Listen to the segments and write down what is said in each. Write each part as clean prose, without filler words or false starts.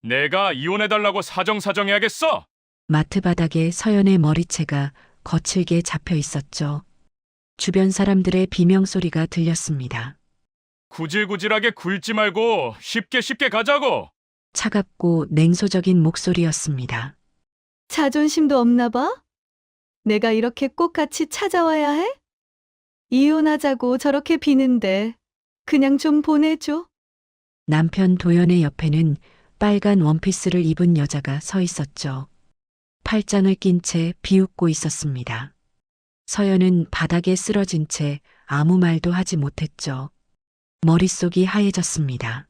내가 이혼해달라고 사정사정해야겠어? 마트 바닥에 서연의 머리채가 거칠게 잡혀 있었죠. 주변 사람들의 비명소리가 들렸습니다. 구질구질하게 굴지 말고 쉽게 쉽게 가자고. 차갑고 냉소적인 목소리였습니다. 자존심도 없나 봐? 내가 이렇게 꼭 같이 찾아와야 해? 이혼하자고 저렇게 비는데 그냥 좀 보내줘. 남편 도연의 옆에는 빨간 원피스를 입은 여자가 서 있었죠. 팔짱을 낀 채 비웃고 있었습니다. 서연은 바닥에 쓰러진 채 아무 말도 하지 못했죠. 머릿속이 하얘졌습니다.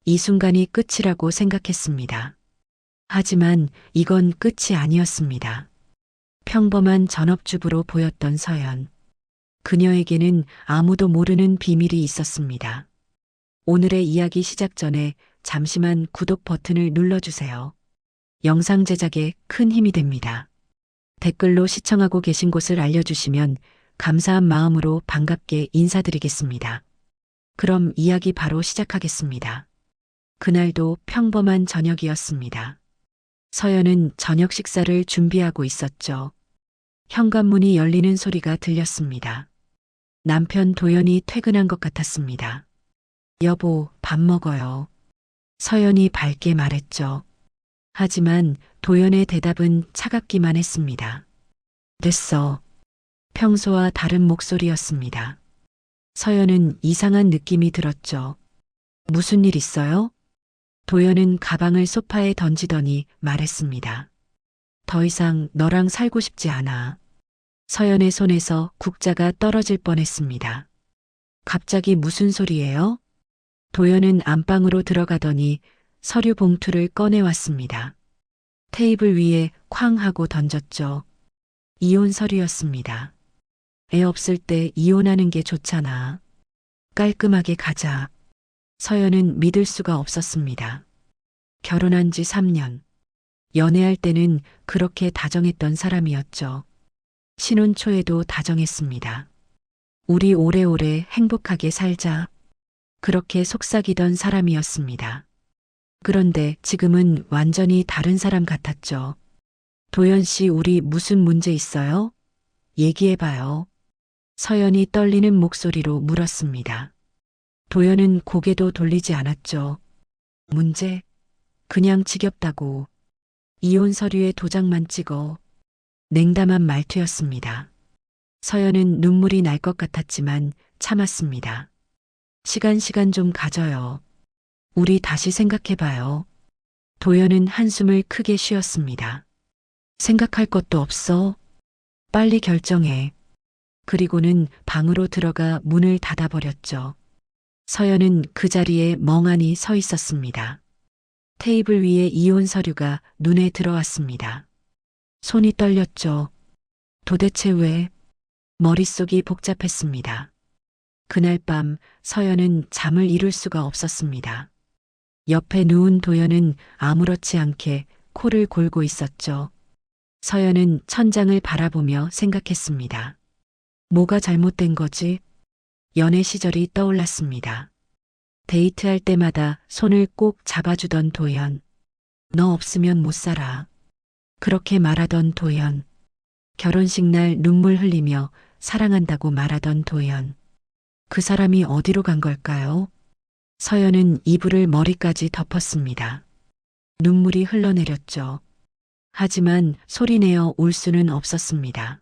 이 순간이 끝이라고 생각했습니다. 하지만 이건 끝이 아니었습니다. 평범한 전업주부로 보였던 서연. 그녀에게는 아무도 모르는 비밀이 있었습니다. 오늘의 이야기 시작 전에 잠시만 구독 버튼을 눌러주세요. 영상 제작에 큰 힘이 됩니다. 댓글로 시청하고 계신 곳을 알려주시면 감사한 마음으로 반갑게 인사드리겠습니다. 그럼 이야기 바로 시작하겠습니다. 그날도 평범한 저녁이었습니다. 서연은 저녁 식사를 준비하고 있었죠. 현관문이 열리는 소리가 들렸습니다. 남편 도연이 퇴근한 것 같았습니다. 여보, 밥 먹어요. 서연이 밝게 말했죠. 하지만 도연의 대답은 차갑기만 했습니다. 됐어. 평소와 다른 목소리였습니다. 서연은 이상한 느낌이 들었죠. 무슨 일 있어요? 도연은 가방을 소파에 던지더니 말했습니다. 더 이상 너랑 살고 싶지 않아. 서연의 손에서 국자가 떨어질 뻔했습니다. 갑자기 무슨 소리예요? 도연은 안방으로 들어가더니 서류 봉투를 꺼내왔습니다. 테이블 위에 쾅 하고 던졌죠. 이혼 서류였습니다. 애 없을 때 이혼하는 게 좋잖아. 깔끔하게 가자. 서연은 믿을 수가 없었습니다. 결혼한 지 3년. 연애할 때는 그렇게 다정했던 사람이었죠. 신혼 초에도 다정했습니다. 우리 오래오래 행복하게 살자. 그렇게 속삭이던 사람이었습니다. 그런데 지금은 완전히 다른 사람 같았죠. 도연 씨, 우리 무슨 문제 있어요? 얘기해봐요. 서연이 떨리는 목소리로 물었습니다. 도연은 고개도 돌리지 않았죠. 문제? 그냥 지겹다고. 이혼 서류에 도장만 찍어. 냉담한 말투였습니다. 서연은 눈물이 날 것 같았지만 참았습니다. 시간 좀 가져요. 우리 다시 생각해봐요. 도연은 한숨을 크게 쉬었습니다. 생각할 것도 없어. 빨리 결정해. 그리고는 방으로 들어가 문을 닫아버렸죠. 서연은 그 자리에 멍하니 서 있었습니다. 테이블 위에 이혼 서류가 눈에 들어왔습니다. 손이 떨렸죠. 도대체 왜? 머릿속이 복잡했습니다. 그날 밤 서연은 잠을 이룰 수가 없었습니다. 옆에 누운 도연은 아무렇지 않게 코를 골고 있었죠. 서연은 천장을 바라보며 생각했습니다. 뭐가 잘못된 거지? 연애 시절이 떠올랐습니다. 데이트할 때마다 손을 꼭 잡아주던 도연. 너 없으면 못 살아. 그렇게 말하던 도연. 결혼식 날 눈물 흘리며 사랑한다고 말하던 도연. 그 사람이 어디로 간 걸까요? 서연은 이불을 머리까지 덮었습니다. 눈물이 흘러내렸죠. 하지만 소리내어 울 수는 없었습니다.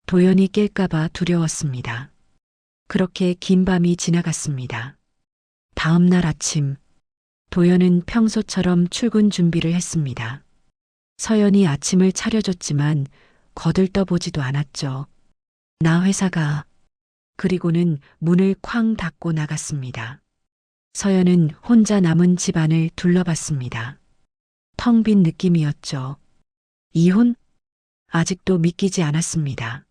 도연이 깰까봐 두려웠습니다. 그렇게 긴 밤이 지나갔습니다. 다음 날 아침, 도연은 평소처럼 출근 준비를 했습니다. 서연이 아침을 차려줬지만 거들떠보지도 않았죠. 나 회사 가. 그리고는 문을 쾅 닫고 나갔습니다. 서연은 혼자 남은 집안을 둘러봤습니다. 텅 빈 느낌이었죠. 이혼? 아직도 믿기지 않았습니다.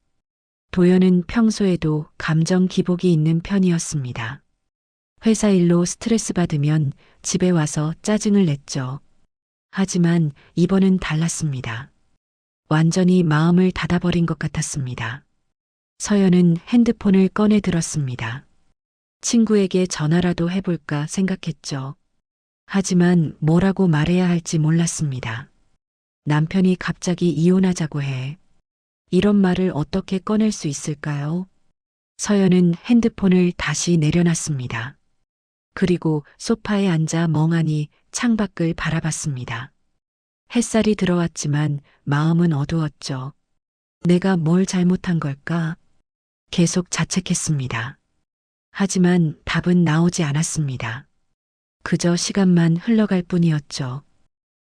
도연은 평소에도 감정 기복이 있는 편이었습니다. 회사 일로 스트레스 받으면 집에 와서 짜증을 냈죠. 하지만 이번은 달랐습니다. 완전히 마음을 닫아버린 것 같았습니다. 서연은 핸드폰을 꺼내 들었습니다. 친구에게 전화라도 해볼까 생각했죠. 하지만 뭐라고 말해야 할지 몰랐습니다. 남편이 갑자기 이혼하자고 해. 이런 말을 어떻게 꺼낼 수 있을까요? 서연은 핸드폰을 다시 내려놨습니다. 그리고 소파에 앉아 멍하니 창밖을 바라봤습니다. 햇살이 들어왔지만 마음은 어두웠죠. 내가 뭘 잘못한 걸까? 계속 자책했습니다. 하지만 답은 나오지 않았습니다. 그저 시간만 흘러갈 뿐이었죠.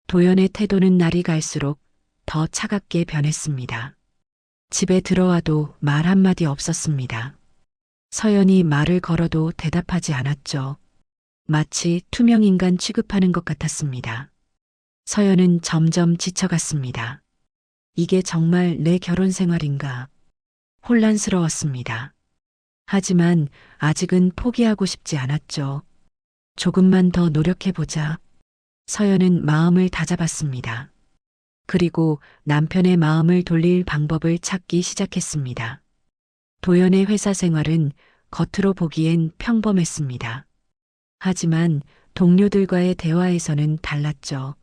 도연의 태도는 날이 갈수록 더 차갑게 변했습니다. 집에 들어와도 말 한마디 없었습니다. 서연이 말을 걸어도 대답하지 않았죠. 마치 투명인간 취급하는 것 같았습니다. 서연은 점점 지쳐갔습니다. 이게 정말 내 결혼 생활인가? 혼란스러웠습니다. 하지만 아직은 포기하고 싶지 않았죠. 조금만 더 노력해보자. 서연은 마음을 다잡았습니다. 그리고 남편의 마음을 돌릴 방법을 찾기 시작했습니다. 도연의 회사 생활은 겉으로 보기엔 평범했습니다. 하지만 동료들과의 대화에서는 달랐죠.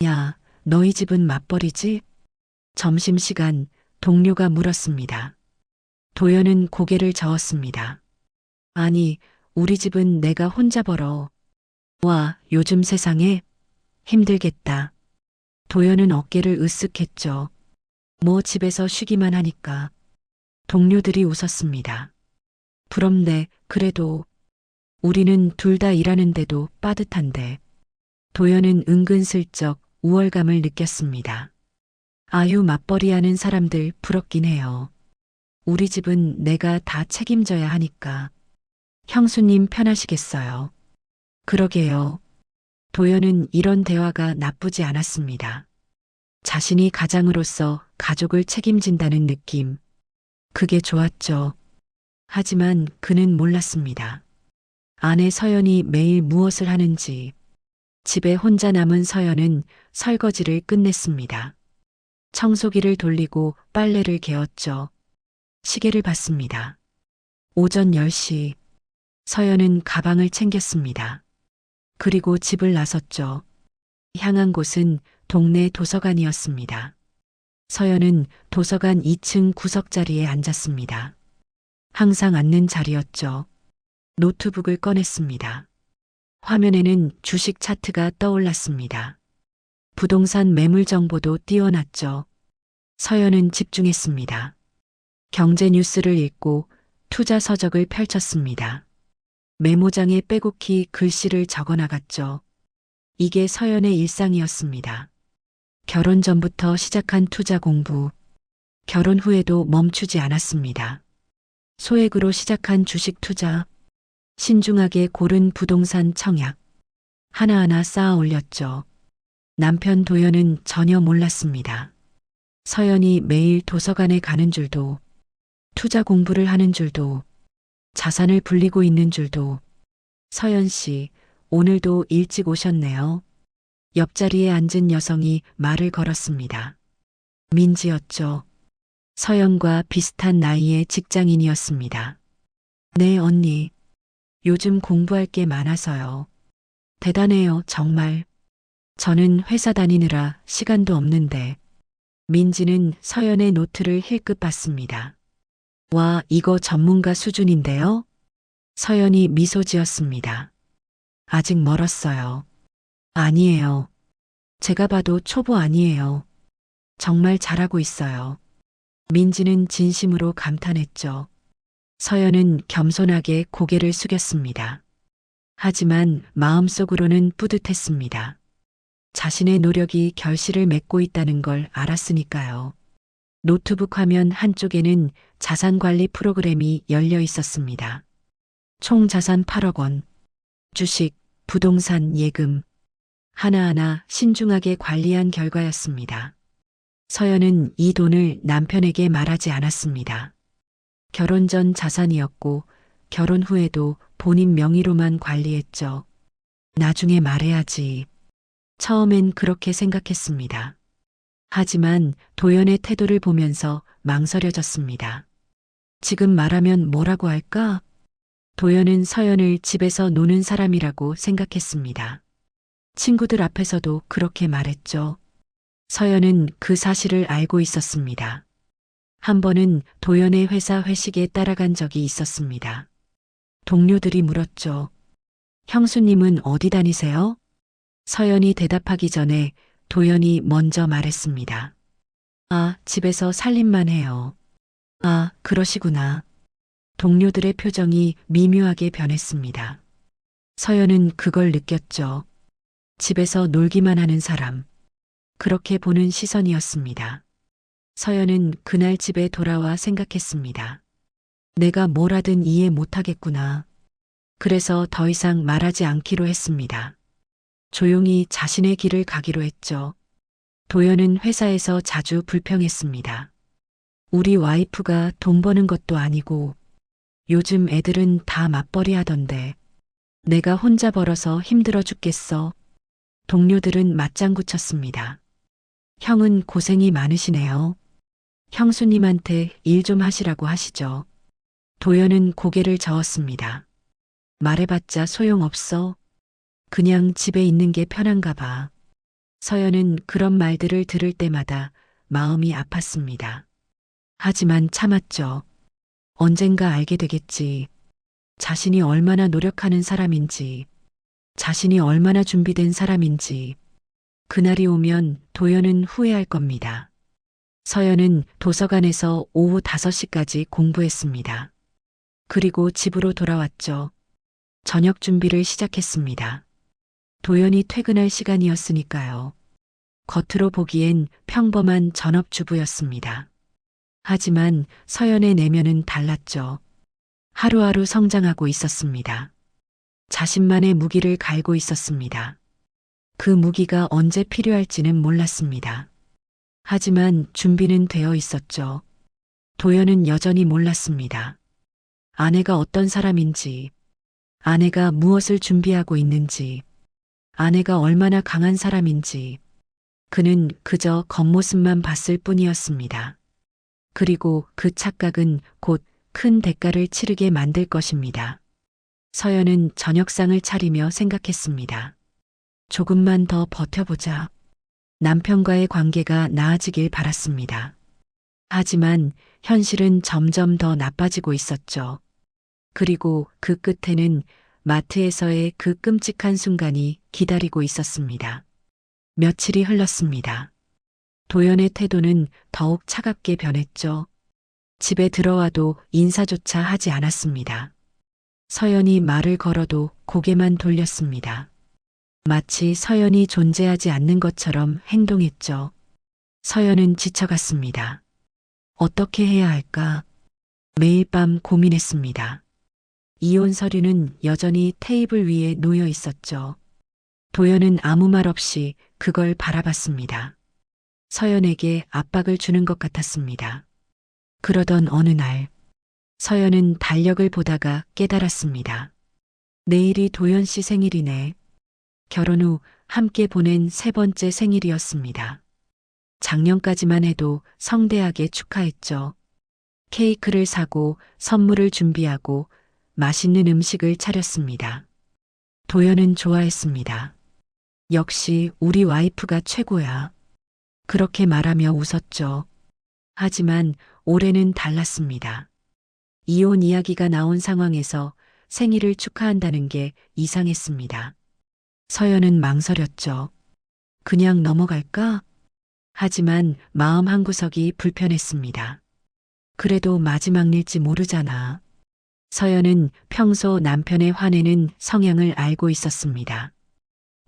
야, 너희 집은 맞벌이지? 점심시간 동료가 물었습니다. 도연은 고개를 저었습니다. 아니, 우리 집은 내가 혼자 벌어. 와, 요즘 세상에 힘들겠다. 도연은 어깨를 으쓱했죠. 뭐 집에서 쉬기만 하니까. 동료들이 웃었습니다. 부럽네, 그래도. 우리는 둘 다 일하는데도 빠듯한데. 도연은 은근슬쩍 우월감을 느꼈습니다. 아유, 맞벌이 하는 사람들 부럽긴 해요. 우리 집은 내가 다 책임져야 하니까. 형수님 편하시겠어요. 그러게요. 도연은 이런 대화가 나쁘지 않았습니다. 자신이 가장으로서 가족을 책임진다는 느낌. 그게 좋았죠. 하지만 그는 몰랐습니다. 아내 서연이 매일 무엇을 하는지. 집에 혼자 남은 서연은 설거지를 끝냈습니다. 청소기를 돌리고 빨래를 개었죠. 시계를 봤습니다. 오전 10시. 서연은 가방을 챙겼습니다. 그리고 집을 나섰죠. 향한 곳은 동네 도서관이었습니다. 서연은 도서관 2층 구석자리에 앉았습니다. 항상 앉는 자리였죠. 노트북을 꺼냈습니다. 화면에는 주식 차트가 떠올랐습니다. 부동산 매물 정보도 띄워놨죠. 서연은 집중했습니다. 경제 뉴스를 읽고 투자 서적을 펼쳤습니다. 메모장에 빼곡히 글씨를 적어나갔죠. 이게 서연의 일상이었습니다. 결혼 전부터 시작한 투자 공부, 결혼 후에도 멈추지 않았습니다. 소액으로 시작한 주식 투자, 신중하게 고른 부동산 청약, 하나하나 쌓아 올렸죠. 남편 도연은 전혀 몰랐습니다. 서연이 매일 도서관에 가는 줄도, 투자 공부를 하는 줄도, 자산을 불리고 있는 줄도. 서연 씨, 오늘도 일찍 오셨네요. 옆자리에 앉은 여성이 말을 걸었습니다. 민지였죠. 서연과 비슷한 나이의 직장인이었습니다. 네, 언니. 요즘 공부할 게 많아서요. 대단해요, 정말. 저는 회사 다니느라 시간도 없는데. 민지는 서연의 노트를 힐끗 봤습니다. 와, 이거 전문가 수준인데요? 서연이 미소 지었습니다. 아직 멀었어요. 아니에요. 제가 봐도 초보 아니에요. 정말 잘하고 있어요. 민지는 진심으로 감탄했죠. 서연은 겸손하게 고개를 숙였습니다. 하지만 마음속으로는 뿌듯했습니다. 자신의 노력이 결실을 맺고 있다는 걸 알았으니까요. 노트북 화면 한쪽에는 자산관리 프로그램이 열려 있었습니다. 총 자산 8억 원, 주식, 부동산, 예금, 하나하나 신중하게 관리한 결과였습니다. 서연은 이 돈을 남편에게 말하지 않았습니다. 결혼 전 자산이었고 결혼 후에도 본인 명의로만 관리했죠. 나중에 말해야지. 처음엔 그렇게 생각했습니다. 하지만 도연의 태도를 보면서 망설여졌습니다. 지금 말하면 뭐라고 할까? 도연은 서연을 집에서 노는 사람이라고 생각했습니다. 친구들 앞에서도 그렇게 말했죠. 서연은 그 사실을 알고 있었습니다. 한 번은 도연의 회사 회식에 따라간 적이 있었습니다. 동료들이 물었죠. 형수님은 어디 다니세요? 서연이 대답하기 전에 도연이 먼저 말했습니다. 아, 집에서 살림만 해요. 아, 그러시구나. 동료들의 표정이 미묘하게 변했습니다. 서연은 그걸 느꼈죠. 집에서 놀기만 하는 사람. 그렇게 보는 시선이었습니다. 서연은 그날 집에 돌아와 생각했습니다. 내가 뭘 하든 이해 못하겠구나. 그래서 더 이상 말하지 않기로 했습니다. 조용히 자신의 길을 가기로 했죠. 도연은 회사에서 자주 불평했습니다. 우리 와이프가 돈 버는 것도 아니고 요즘 애들은 다 맞벌이 하던데 내가 혼자 벌어서 힘들어 죽겠어. 동료들은 맞장구 쳤습니다. 형은 고생이 많으시네요. 형수님한테 일 좀 하시라고 하시죠. 도연은 고개를 저었습니다. 말해봤자 소용없어. 그냥 집에 있는 게 편한가 봐. 서연은 그런 말들을 들을 때마다 마음이 아팠습니다. 하지만 참았죠. 언젠가 알게 되겠지. 자신이 얼마나 노력하는 사람인지, 자신이 얼마나 준비된 사람인지, 그날이 오면 도연은 후회할 겁니다. 서연은 도서관에서 오후 5시까지 공부했습니다. 그리고 집으로 돌아왔죠. 저녁 준비를 시작했습니다. 도연이 퇴근할 시간이었으니까요. 겉으로 보기엔 평범한 전업주부였습니다. 하지만 서연의 내면은 달랐죠. 하루하루 성장하고 있었습니다. 자신만의 무기를 갈고 있었습니다. 그 무기가 언제 필요할지는 몰랐습니다. 하지만 준비는 되어 있었죠. 도연은 여전히 몰랐습니다. 아내가 어떤 사람인지, 아내가 무엇을 준비하고 있는지, 아내가 얼마나 강한 사람인지, 그는 그저 겉모습만 봤을 뿐이었습니다. 그리고 그 착각은 곧 큰 대가를 치르게 만들 것입니다. 서연은 저녁상을 차리며 생각했습니다. 조금만 더 버텨보자. 남편과의 관계가 나아지길 바랐습니다. 하지만 현실은 점점 더 나빠지고 있었죠. 그리고 그 끝에는 마트에서의 그 끔찍한 순간이 기다리고 있었습니다. 며칠이 흘렀습니다. 도연의 태도는 더욱 차갑게 변했죠. 집에 들어와도 인사조차 하지 않았습니다. 서연이 말을 걸어도 고개만 돌렸습니다. 마치 서연이 존재하지 않는 것처럼 행동했죠. 서연은 지쳐갔습니다. 어떻게 해야 할까? 매일 밤 고민했습니다. 이혼 서류는 여전히 테이블 위에 놓여 있었죠. 도연은 아무 말 없이 그걸 바라봤습니다. 서연에게 압박을 주는 것 같았습니다. 그러던 어느 날, 서연은 달력을 보다가 깨달았습니다. 내일이 도연 씨 생일이네. 결혼 후 함께 보낸 3번째 생일이었습니다. 작년까지만 해도 성대하게 축하했죠. 케이크를 사고 선물을 준비하고 맛있는 음식을 차렸습니다. 도연은 좋아했습니다. 역시 우리 와이프가 최고야. 그렇게 말하며 웃었죠. 하지만 올해는 달랐습니다. 이혼 이야기가 나온 상황에서 생일을 축하한다는 게 이상했습니다. 서연은 망설였죠. 그냥 넘어갈까? 하지만 마음 한구석이 불편했습니다. 그래도 마지막 일지 모르잖아. 서연은 평소 남편의 화내는 성향을 알고 있었습니다.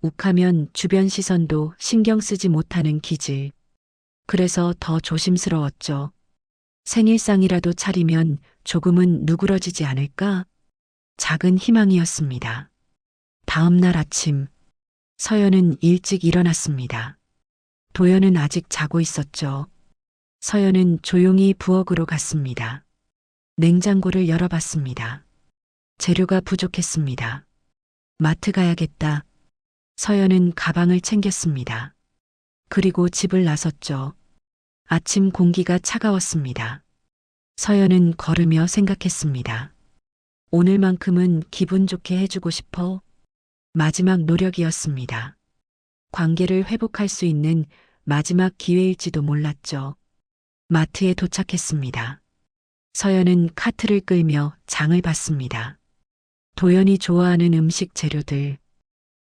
욱하면 주변 시선도 신경 쓰지 못하는 기질. 그래서 더 조심스러웠죠. 생일상이라도 차리면 조금은 누그러지지 않을까? 작은 희망이었습니다. 다음 날 아침, 서연은 일찍 일어났습니다. 도연은 아직 자고 있었죠. 서연은 조용히 부엌으로 갔습니다. 냉장고를 열어봤습니다. 재료가 부족했습니다. 마트 가야겠다. 서연은 가방을 챙겼습니다. 그리고 집을 나섰죠. 아침 공기가 차가웠습니다. 서연은 걸으며 생각했습니다. 오늘만큼은 기분 좋게 해주고 싶어. 마지막 노력이었습니다. 관계를 회복할 수 있는 마지막 기회일지도 몰랐죠. 마트에 도착했습니다. 서연은 카트를 끌며 장을 봤습니다. 도연이 좋아하는 음식 재료들,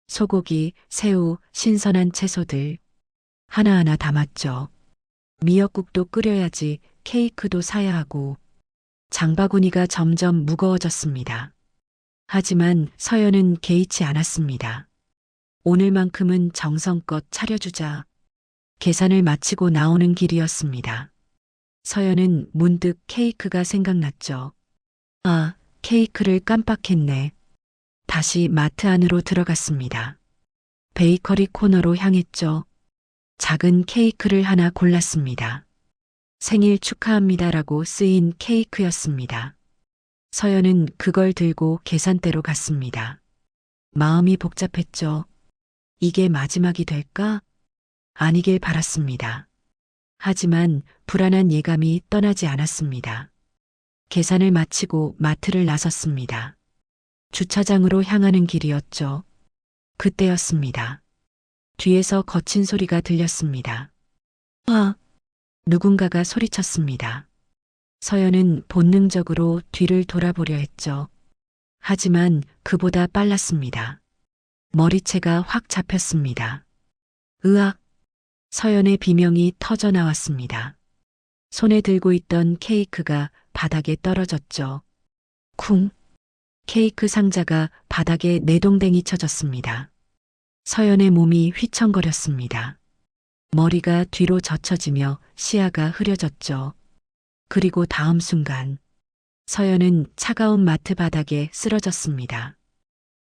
소고기, 새우, 신선한 채소들 하나하나 담았죠. 미역국도 끓여야지 케이크도 사야 하고 장바구니가 점점 무거워졌습니다. 하지만 서연은 개의치 않았습니다. 오늘만큼은 정성껏 차려주자. 계산을 마치고 나오는 길이었습니다. 서연은 문득 케이크가 생각났죠. 아, 케이크를 깜빡했네. 다시 마트 안으로 들어갔습니다. 베이커리 코너로 향했죠. 작은 케이크를 하나 골랐습니다. 생일 축하합니다라고 쓰인 케이크였습니다. 서연은 그걸 들고 계산대로 갔습니다. 마음이 복잡했죠. 이게 마지막이 될까? 아니길 바랐습니다. 하지만 불안한 예감이 떠나지 않았습니다. 계산을 마치고 마트를 나섰습니다. 주차장으로 향하는 길이었죠. 그때였습니다. 뒤에서 거친 소리가 들렸습니다. 아! 누군가가 소리쳤습니다. 서연은 본능적으로 뒤를 돌아보려 했죠. 하지만 그보다 빨랐습니다. 머리채가 확 잡혔습니다. 으악! 서연의 비명이 터져 나왔습니다. 손에 들고 있던 케이크가 바닥에 떨어졌죠. 쿵! 케이크 상자가 바닥에 내동댕이 쳐졌습니다. 서연의 몸이 휘청거렸습니다. 머리가 뒤로 젖혀지며 시야가 흐려졌죠. 그리고 다음 순간 서연은 차가운 마트 바닥에 쓰러졌습니다.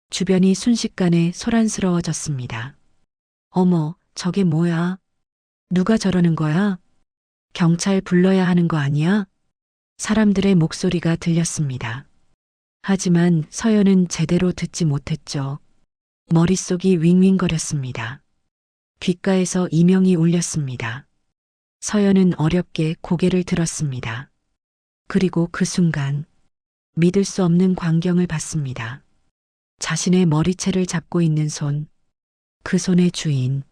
주변이 순식간에 소란스러워졌습니다. 어머, 저게 뭐야? 누가 저러는 거야? 경찰 불러야 하는 거 아니야? 사람들의 목소리가 들렸습니다. 하지만 서연은 제대로 듣지 못했죠. 머릿속이 윙윙거렸습니다. 귓가에서 이명이 울렸습니다. 서연은 어렵게 고개를 들었습니다. 그리고 그 순간 믿을 수 없는 광경을 봤습니다. 자신의 머리채를 잡고 있는 손, 그 손의 주인,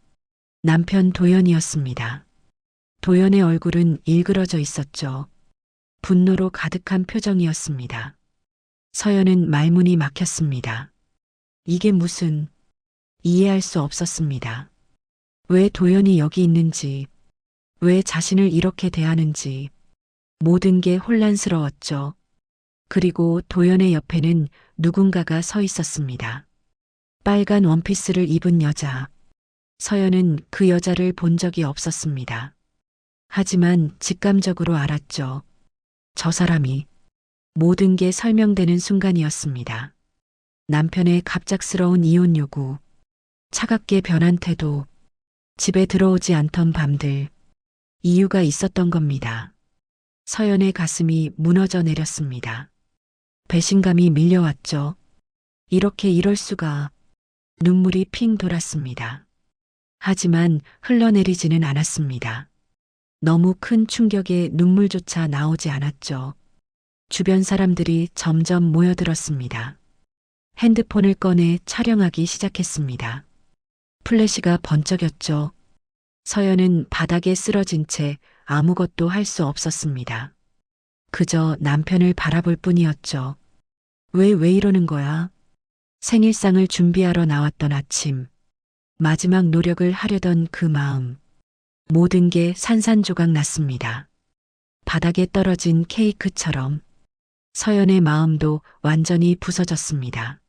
남편 도연이었습니다. 도연의 얼굴은 일그러져 있었죠. 분노로 가득한 표정이었습니다. 서연은 말문이 막혔습니다. 이게 무슨, 이해할 수 없었습니다. 왜 도연이 여기 있는지, 왜 자신을 이렇게 대하는지, 모든 게 혼란스러웠죠. 그리고 도연의 옆에는 누군가가 서 있었습니다. 빨간 원피스를 입은 여자. 서연은 그 여자를 본 적이 없었습니다. 하지만 직감적으로 알았죠. 저 사람이 모든 게 설명되는 순간이었습니다. 남편의 갑작스러운 이혼 요구, 차갑게 변한 태도, 집에 들어오지 않던 밤들, 이유가 있었던 겁니다. 서연의 가슴이 무너져 내렸습니다. 배신감이 밀려왔죠. 이렇게 이럴 수가. 눈물이 핑 돌았습니다. 하지만 흘러내리지는 않았습니다. 너무 큰 충격에 눈물조차 나오지 않았죠. 주변 사람들이 점점 모여들었습니다. 핸드폰을 꺼내 촬영하기 시작했습니다. 플래시가 번쩍였죠. 서연은 바닥에 쓰러진 채 아무것도 할 수 없었습니다. 그저 남편을 바라볼 뿐이었죠. 왜 이러는 거야? 생일상을 준비하러 나왔던 아침, 마지막 노력을 하려던 그 마음, 모든 게 산산조각 났습니다. 바닥에 떨어진 케이크처럼 서연의 마음도 완전히 부서졌습니다.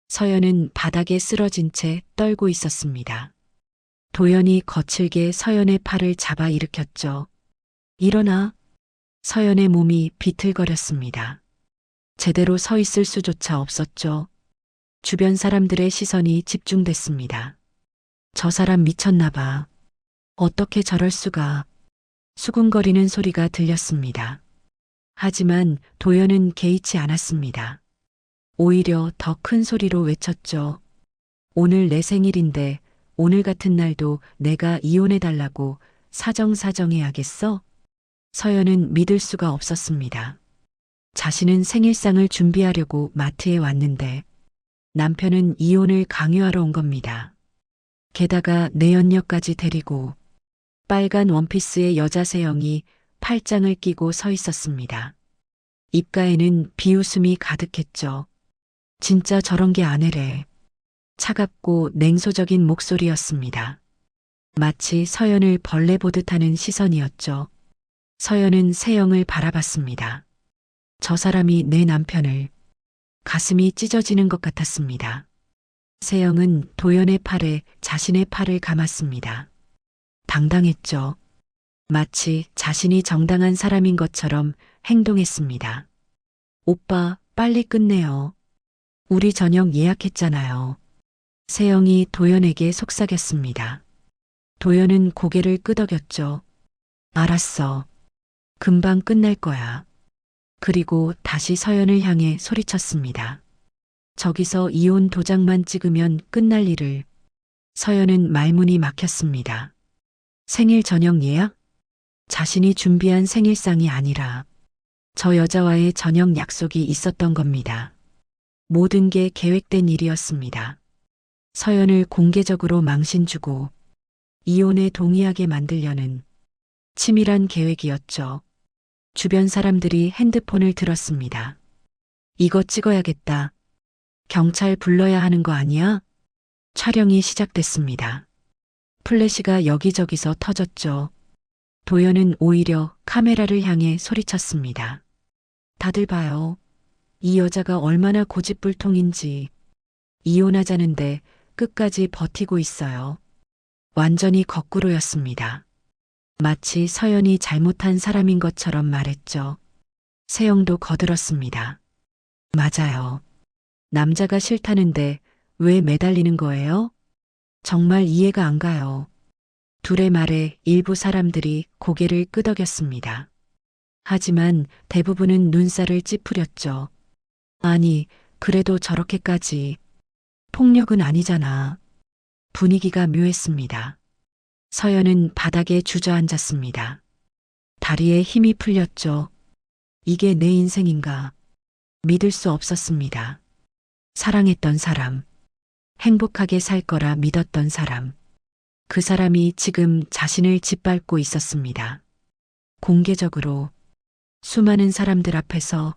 서연은 바닥에 쓰러진 채 떨고 있었습니다. 도연이 거칠게 서연의 팔을 잡아 일으켰죠. 일어나. 서연의 몸이 비틀거렸습니다. 제대로 서 있을 수조차 없었죠. 주변 사람들의 시선이 집중됐습니다. 저 사람 미쳤나 봐. 어떻게 저럴 수가. 수군거리는 소리가 들렸습니다. 하지만 도연은 개의치 않았습니다. 오히려 더 큰 소리로 외쳤죠. 오늘 내 생일인데 오늘 같은 날도 내가 이혼해달라고 사정사정해야겠어? 서연은 믿을 수가 없었습니다. 자신은 생일상을 준비하려고 마트에 왔는데 남편은 이혼을 강요하러 온 겁니다. 게다가 내연녀까지 데리고 빨간 원피스의 여자 세영이 팔짱을 끼고 서 있었습니다. 입가에는 비웃음이 가득했죠. 진짜 저런 게 아내래. 차갑고 냉소적인 목소리였습니다. 마치 서연을 벌레 보듯 하는 시선이었죠. 서연은 세영을 바라봤습니다. 저 사람이 내 남편을. 가슴이 찢어지는 것 같았습니다. 세영은 도연의 팔에 자신의 팔을 감았습니다. 당당했죠. 마치 자신이 정당한 사람인 것처럼 행동했습니다. 오빠, 빨리 끝내요. 우리 저녁 예약했잖아요. 세영이 도연에게 속삭였습니다. 도연은 고개를 끄덕였죠. 알았어. 금방 끝날 거야. 그리고 다시 서연을 향해 소리쳤습니다. 저기서 이혼 도장만 찍으면 끝날 일을. 서연은 말문이 막혔습니다. 생일 저녁 예약? 자신이 준비한 생일상이 아니라 저 여자와의 저녁 약속이 있었던 겁니다. 모든 게 계획된 일이었습니다. 서연을 공개적으로 망신 주고 이혼에 동의하게 만들려는 치밀한 계획이었죠. 주변 사람들이 핸드폰을 들었습니다. 이거 찍어야겠다. 경찰 불러야 하는 거 아니야? 촬영이 시작됐습니다. 플래시가 여기저기서 터졌죠. 도연은 오히려 카메라를 향해 소리쳤습니다. 다들 봐요. 이 여자가 얼마나 고집불통인지. 이혼하자는데 끝까지 버티고 있어요. 완전히 거꾸로였습니다. 마치 서연이 잘못한 사람인 것처럼 말했죠. 세영도 거들었습니다. 맞아요. 남자가 싫다는데 왜 매달리는 거예요? 정말 이해가 안 가요. 둘의 말에 일부 사람들이 고개를 끄덕였습니다. 하지만 대부분은 눈살을 찌푸렸죠. 아니, 그래도 저렇게까지. 폭력은 아니잖아. 분위기가 묘했습니다. 서연은 바닥에 주저앉았습니다. 다리에 힘이 풀렸죠. 이게 내 인생인가? 믿을 수 없었습니다. 사랑했던 사람, 행복하게 살 거라 믿었던 사람, 그 사람이 지금 자신을 짓밟고 있었습니다. 공개적으로 수많은 사람들 앞에서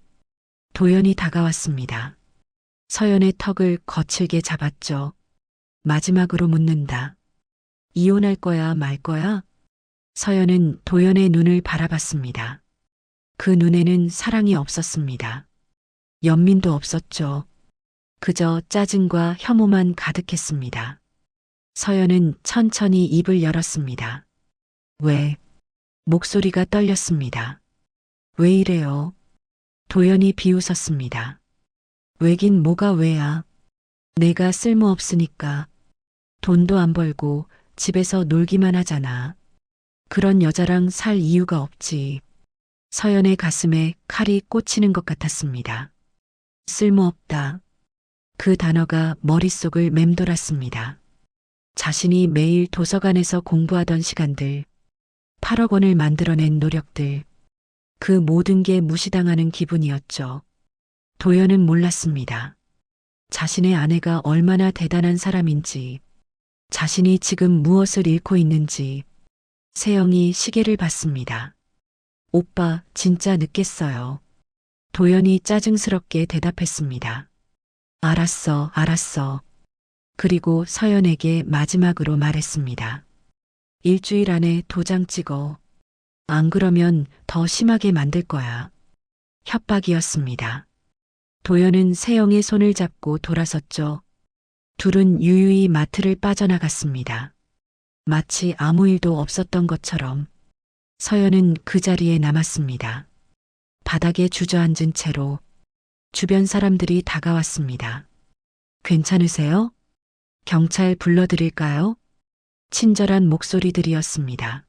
도연이 다가왔습니다. 서연의 턱을 거칠게 잡았죠. 마지막으로 묻는다. 이혼할 거야, 말 거야? 서연은 도연의 눈을 바라봤습니다. 그 눈에는 사랑이 없었습니다. 연민도 없었죠. 그저 짜증과 혐오만 가득했습니다. 서연은 천천히 입을 열었습니다. 왜? 목소리가 떨렸습니다. 왜 이래요? 도연이 비웃었습니다. 왜긴 뭐가 왜야? 내가 쓸모없으니까. 돈도 안 벌고 집에서 놀기만 하잖아. 그런 여자랑 살 이유가 없지. 서연의 가슴에 칼이 꽂히는 것 같았습니다. 쓸모없다. 그 단어가 머릿속을 맴돌았습니다. 자신이 매일 도서관에서 공부하던 시간들, 8억 원을 만들어낸 노력들, 그 모든 게 무시당하는 기분이었죠. 도연은 몰랐습니다. 자신의 아내가 얼마나 대단한 사람인지, 자신이 지금 무엇을 잃고 있는지. 세영이 시계를 봤습니다. 오빠, 진짜 늦겠어요. 도연이 짜증스럽게 대답했습니다. 알았어, 알았어. 그리고 서연에게 마지막으로 말했습니다. 일주일 안에 도장 찍어. 안 그러면 더 심하게 만들 거야. 협박이었습니다. 도연은 세영의 손을 잡고 돌아섰죠. 둘은 유유히 마트를 빠져나갔습니다. 마치 아무 일도 없었던 것처럼 서연은 그 자리에 남았습니다. 바닥에 주저앉은 채로. 주변 사람들이 다가왔습니다. 괜찮으세요? 경찰 불러드릴까요? 친절한 목소리들이었습니다.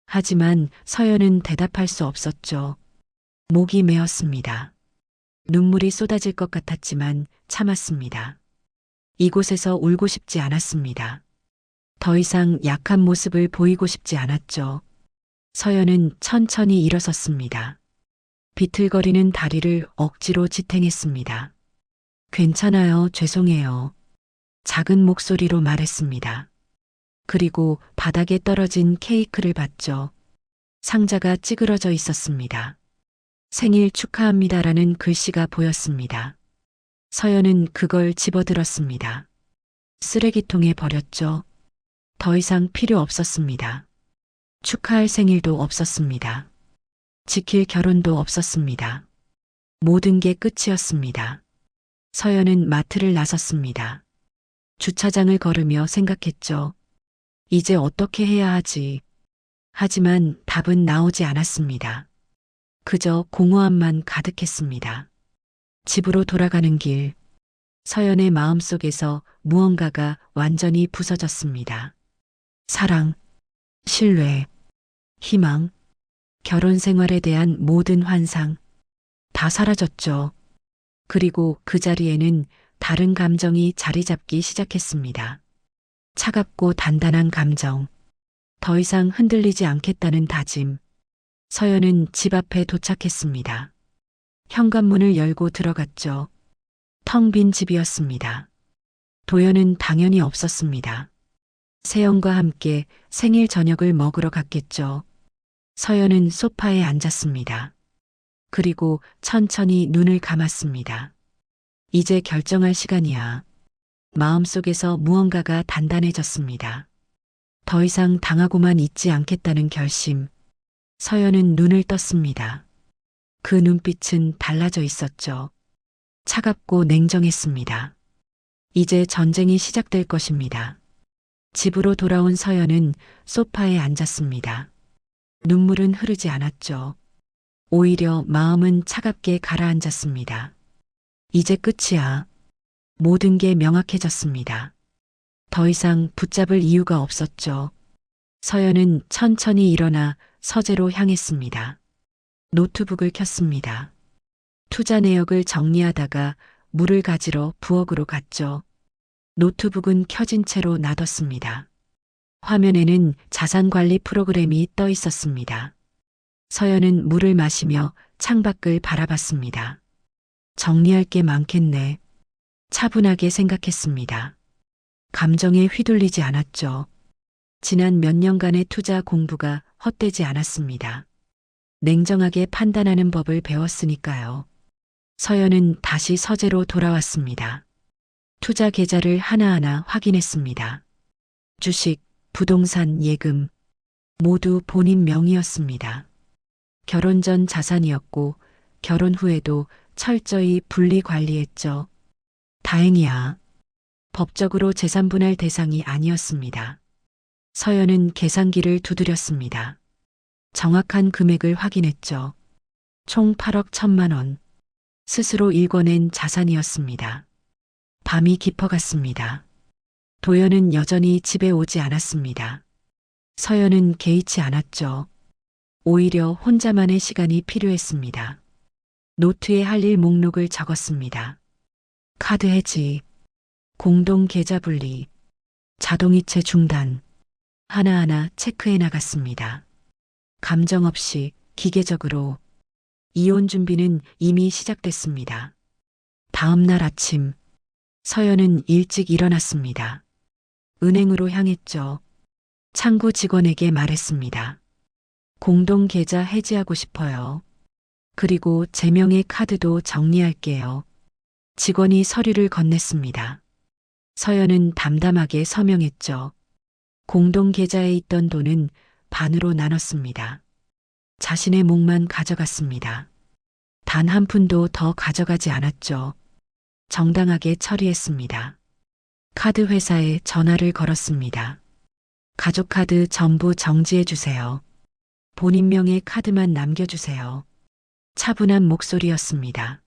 하지만 서연은 대답할 수 없었죠. 목이 메었습니다. 눈물이 쏟아질 것 같았지만 참았습니다. 이곳에서 울고 싶지 않았습니다. 더 이상 약한 모습을 보이고 싶지 않았죠. 서연은 천천히 일어섰습니다. 비틀거리는 다리를 억지로 지탱했습니다. 괜찮아요, 죄송해요. 작은 목소리로 말했습니다. 그리고 바닥에 떨어진 케이크를 봤죠. 상자가 찌그러져 있었습니다. 생일 축하합니다라는 글씨가 보였습니다. 서연은 그걸 집어들었습니다. 쓰레기통에 버렸죠. 더 이상 필요 없었습니다. 축하할 생일도 없었습니다. 지킬 결혼도 없었습니다. 모든 게 끝이었습니다. 서연은 마트를 나섰습니다. 주차장을 걸으며 생각했죠. 이제 어떻게 해야 하지? 하지만 답은 나오지 않았습니다. 그저 공허함만 가득했습니다. 집으로 돌아가는 길, 서연의 마음속에서 무언가가 완전히 부서졌습니다. 사랑, 신뢰, 희망, 결혼 생활에 대한 모든 환상, 다 사라졌죠. 그리고 그 자리에는 다른 감정이 자리 잡기 시작했습니다. 차갑고 단단한 감정, 더 이상 흔들리지 않겠다는 다짐. 서연은 집 앞에 도착했습니다. 현관문을 열고 들어갔죠. 텅 빈 집이었습니다. 도연은 당연히 없었습니다. 세연과 함께 생일 저녁을 먹으러 갔겠죠. 서연은 소파에 앉았습니다. 그리고 천천히 눈을 감았습니다. 이제 결정할 시간이야. 마음속에서 무언가가 단단해졌습니다. 더 이상 당하고만 있지 않겠다는 결심. 서연은 눈을 떴습니다. 그 눈빛은 달라져 있었죠. 차갑고 냉정했습니다. 이제 전쟁이 시작될 것입니다. 집으로 돌아온 서연은 소파에 앉았습니다. 눈물은 흐르지 않았죠. 오히려 마음은 차갑게 가라앉았습니다. 이제 끝이야. 모든 게 명확해졌습니다. 더 이상 붙잡을 이유가 없었죠. 서연은 천천히 일어나 서재로 향했습니다. 노트북을 켰습니다. 투자 내역을 정리하다가 물을 가지러 부엌으로 갔죠. 노트북은 켜진 채로 놔뒀습니다. 화면에는 자산관리 프로그램이 떠 있었습니다. 서연은 물을 마시며 창밖을 바라봤습니다. 정리할 게 많겠네. 차분하게 생각했습니다. 감정에 휘둘리지 않았죠. 지난 몇 년간의 투자 공부가 헛되지 않았습니다. 냉정하게 판단하는 법을 배웠으니까요. 서연은 다시 서재로 돌아왔습니다. 투자 계좌를 하나하나 확인했습니다. 주식, 부동산, 예금 모두 본인 명의였습니다. 결혼 전 자산이었고 결혼 후에도 철저히 분리 관리했죠. 다행이야. 법적으로 재산분할 대상이 아니었습니다. 서연은 계산기를 두드렸습니다. 정확한 금액을 확인했죠. 총 8억 1천만 원. 스스로 일궈낸 자산이었습니다. 밤이 깊어갔습니다. 도연은 여전히 집에 오지 않았습니다. 서연은 개의치 않았죠. 오히려 혼자만의 시간이 필요했습니다. 노트에 할 일 목록을 적었습니다. 카드 해지, 공동 계좌 분리, 자동이체 중단, 하나하나 체크해 나갔습니다. 감정 없이 기계적으로 이혼 준비는 이미 시작됐습니다. 다음 날 아침, 서연은 일찍 일어났습니다. 은행으로 향했죠. 창구 직원에게 말했습니다. 공동 계좌 해지하고 싶어요. 그리고 제 명의 카드도 정리할게요. 직원이 서류를 건넸습니다. 서연은 담담하게 서명했죠. 공동 계좌에 있던 돈은 반으로 나눴습니다. 자신의 몫만 가져갔습니다. 단 한 푼도 더 가져가지 않았죠. 정당하게 처리했습니다. 카드 회사에 전화를 걸었습니다. 가족 카드 전부 정지해 주세요. 본인 명의 카드만 남겨주세요. 차분한 목소리였습니다.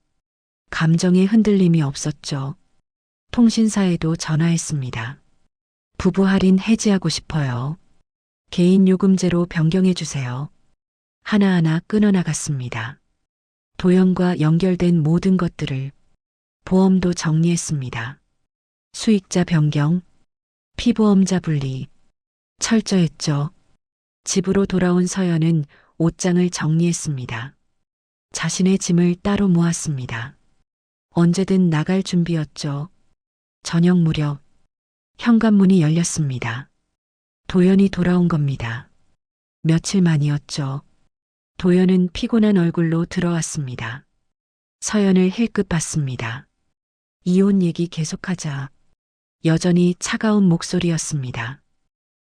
감정의 흔들림이 없었죠. 통신사에도 전화했습니다. 부부 할인 해지하고 싶어요. 개인 요금제로 변경해 주세요. 하나하나 끊어나갔습니다. 도연과 연결된 모든 것들을 보험도 정리했습니다. 수익자 변경, 피보험자 분리, 철저했죠. 집으로 돌아온 서연은 옷장을 정리했습니다. 자신의 짐을 따로 모았습니다. 언제든 나갈 준비였죠. 저녁 무렵 현관문이 열렸습니다. 도연이 돌아온 겁니다. 며칠 만이었죠. 도연은 피곤한 얼굴로 들어왔습니다. 서연을 힐끗 봤습니다. 이혼 얘기 계속하자. 여전히 차가운 목소리였습니다.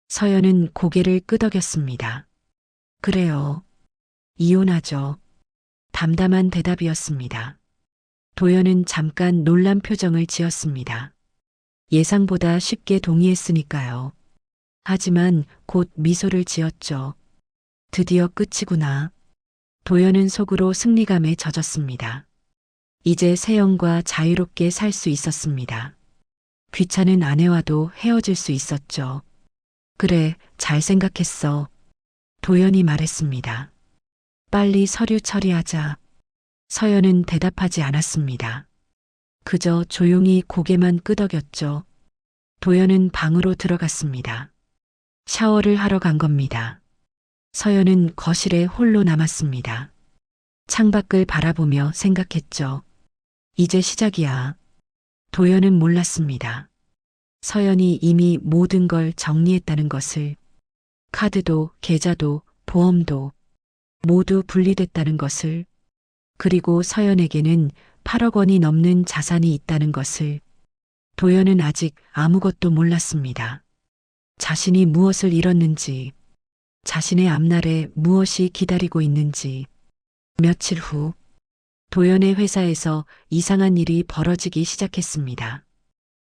서연은 고개를 끄덕였습니다. 그래요. 이혼하죠. 담담한 대답이었습니다. 도연은 잠깐 놀란 표정을 지었습니다. 예상보다 쉽게 동의했으니까요. 하지만 곧 미소를 지었죠. 드디어 끝이구나. 도연은 속으로 승리감에 젖었습니다. 이제 세영과 자유롭게 살 수 있었습니다. 귀찮은 아내와도 헤어질 수 있었죠. 그래, 잘 생각했어. 도연이 말했습니다. 빨리 서류 처리하자. 서연은 대답하지 않았습니다. 그저 조용히 고개만 끄덕였죠. 도연은 방으로 들어갔습니다. 샤워를 하러 간 겁니다. 서연은 거실에 홀로 남았습니다. 창밖을 바라보며 생각했죠. 이제 시작이야. 도연은 몰랐습니다. 서연이 이미 모든 걸 정리했다는 것을, 카드도 계좌도 보험도 모두 분리됐다는 것을, 그리고 서연에게는 8억 원이 넘는 자산이 있다는 것을. 도연은 아직 아무것도 몰랐습니다. 자신이 무엇을 잃었는지, 자신의 앞날에 무엇이 기다리고 있는지. 며칠 후, 도연의 회사에서 이상한 일이 벌어지기 시작했습니다.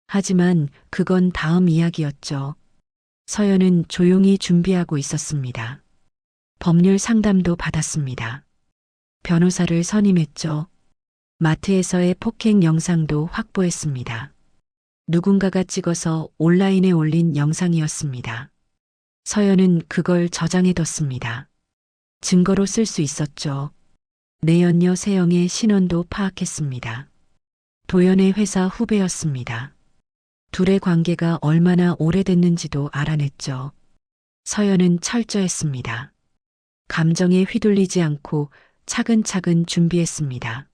하지만 그건 다음 이야기였죠. 서연은 조용히 준비하고 있었습니다. 법률 상담도 받았습니다. 변호사를 선임했죠. 마트에서의 폭행 영상도 확보했습니다. 누군가가 찍어서 온라인에 올린 영상이었습니다. 서연은 그걸 저장해뒀습니다. 증거로 쓸 수 있었죠. 내연녀 세영의 신원도 파악했습니다. 도연의 회사 후배였습니다. 둘의 관계가 얼마나 오래됐는지도 알아냈죠. 서연은 철저했습니다. 감정에 휘둘리지 않고 차근차근 준비했습니다.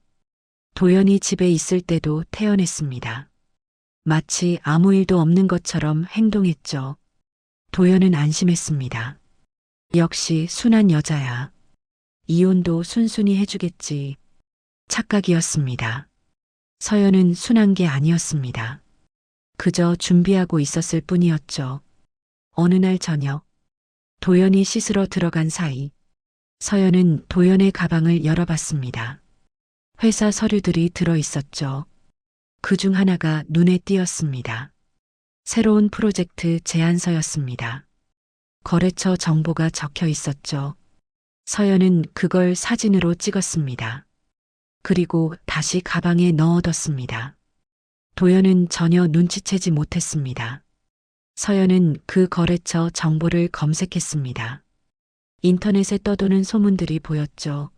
도연이 집에 있을 때도 태연했습니다. 마치 아무 일도 없는 것처럼 행동했죠. 도연은 안심했습니다. 역시 순한 여자야. 이혼도 순순히 해주겠지. 착각이었습니다. 서연은 순한 게 아니었습니다. 그저 준비하고 있었을 뿐이었죠. 어느 날 저녁, 도연이 씻으러 들어간 사이, 서연은 도연의 가방을 열어봤습니다. 회사 서류들이 들어 있었죠. 그 중 하나가 눈에 띄었습니다. 새로운 프로젝트 제안서였습니다. 거래처 정보가 적혀 있었죠. 서연은 그걸 사진으로 찍었습니다. 그리고 다시 가방에 넣어뒀습니다. 도연은 전혀 눈치채지 못했습니다. 서연은 그 거래처 정보를 검색했습니다. 인터넷에 떠도는 소문들이 보였죠.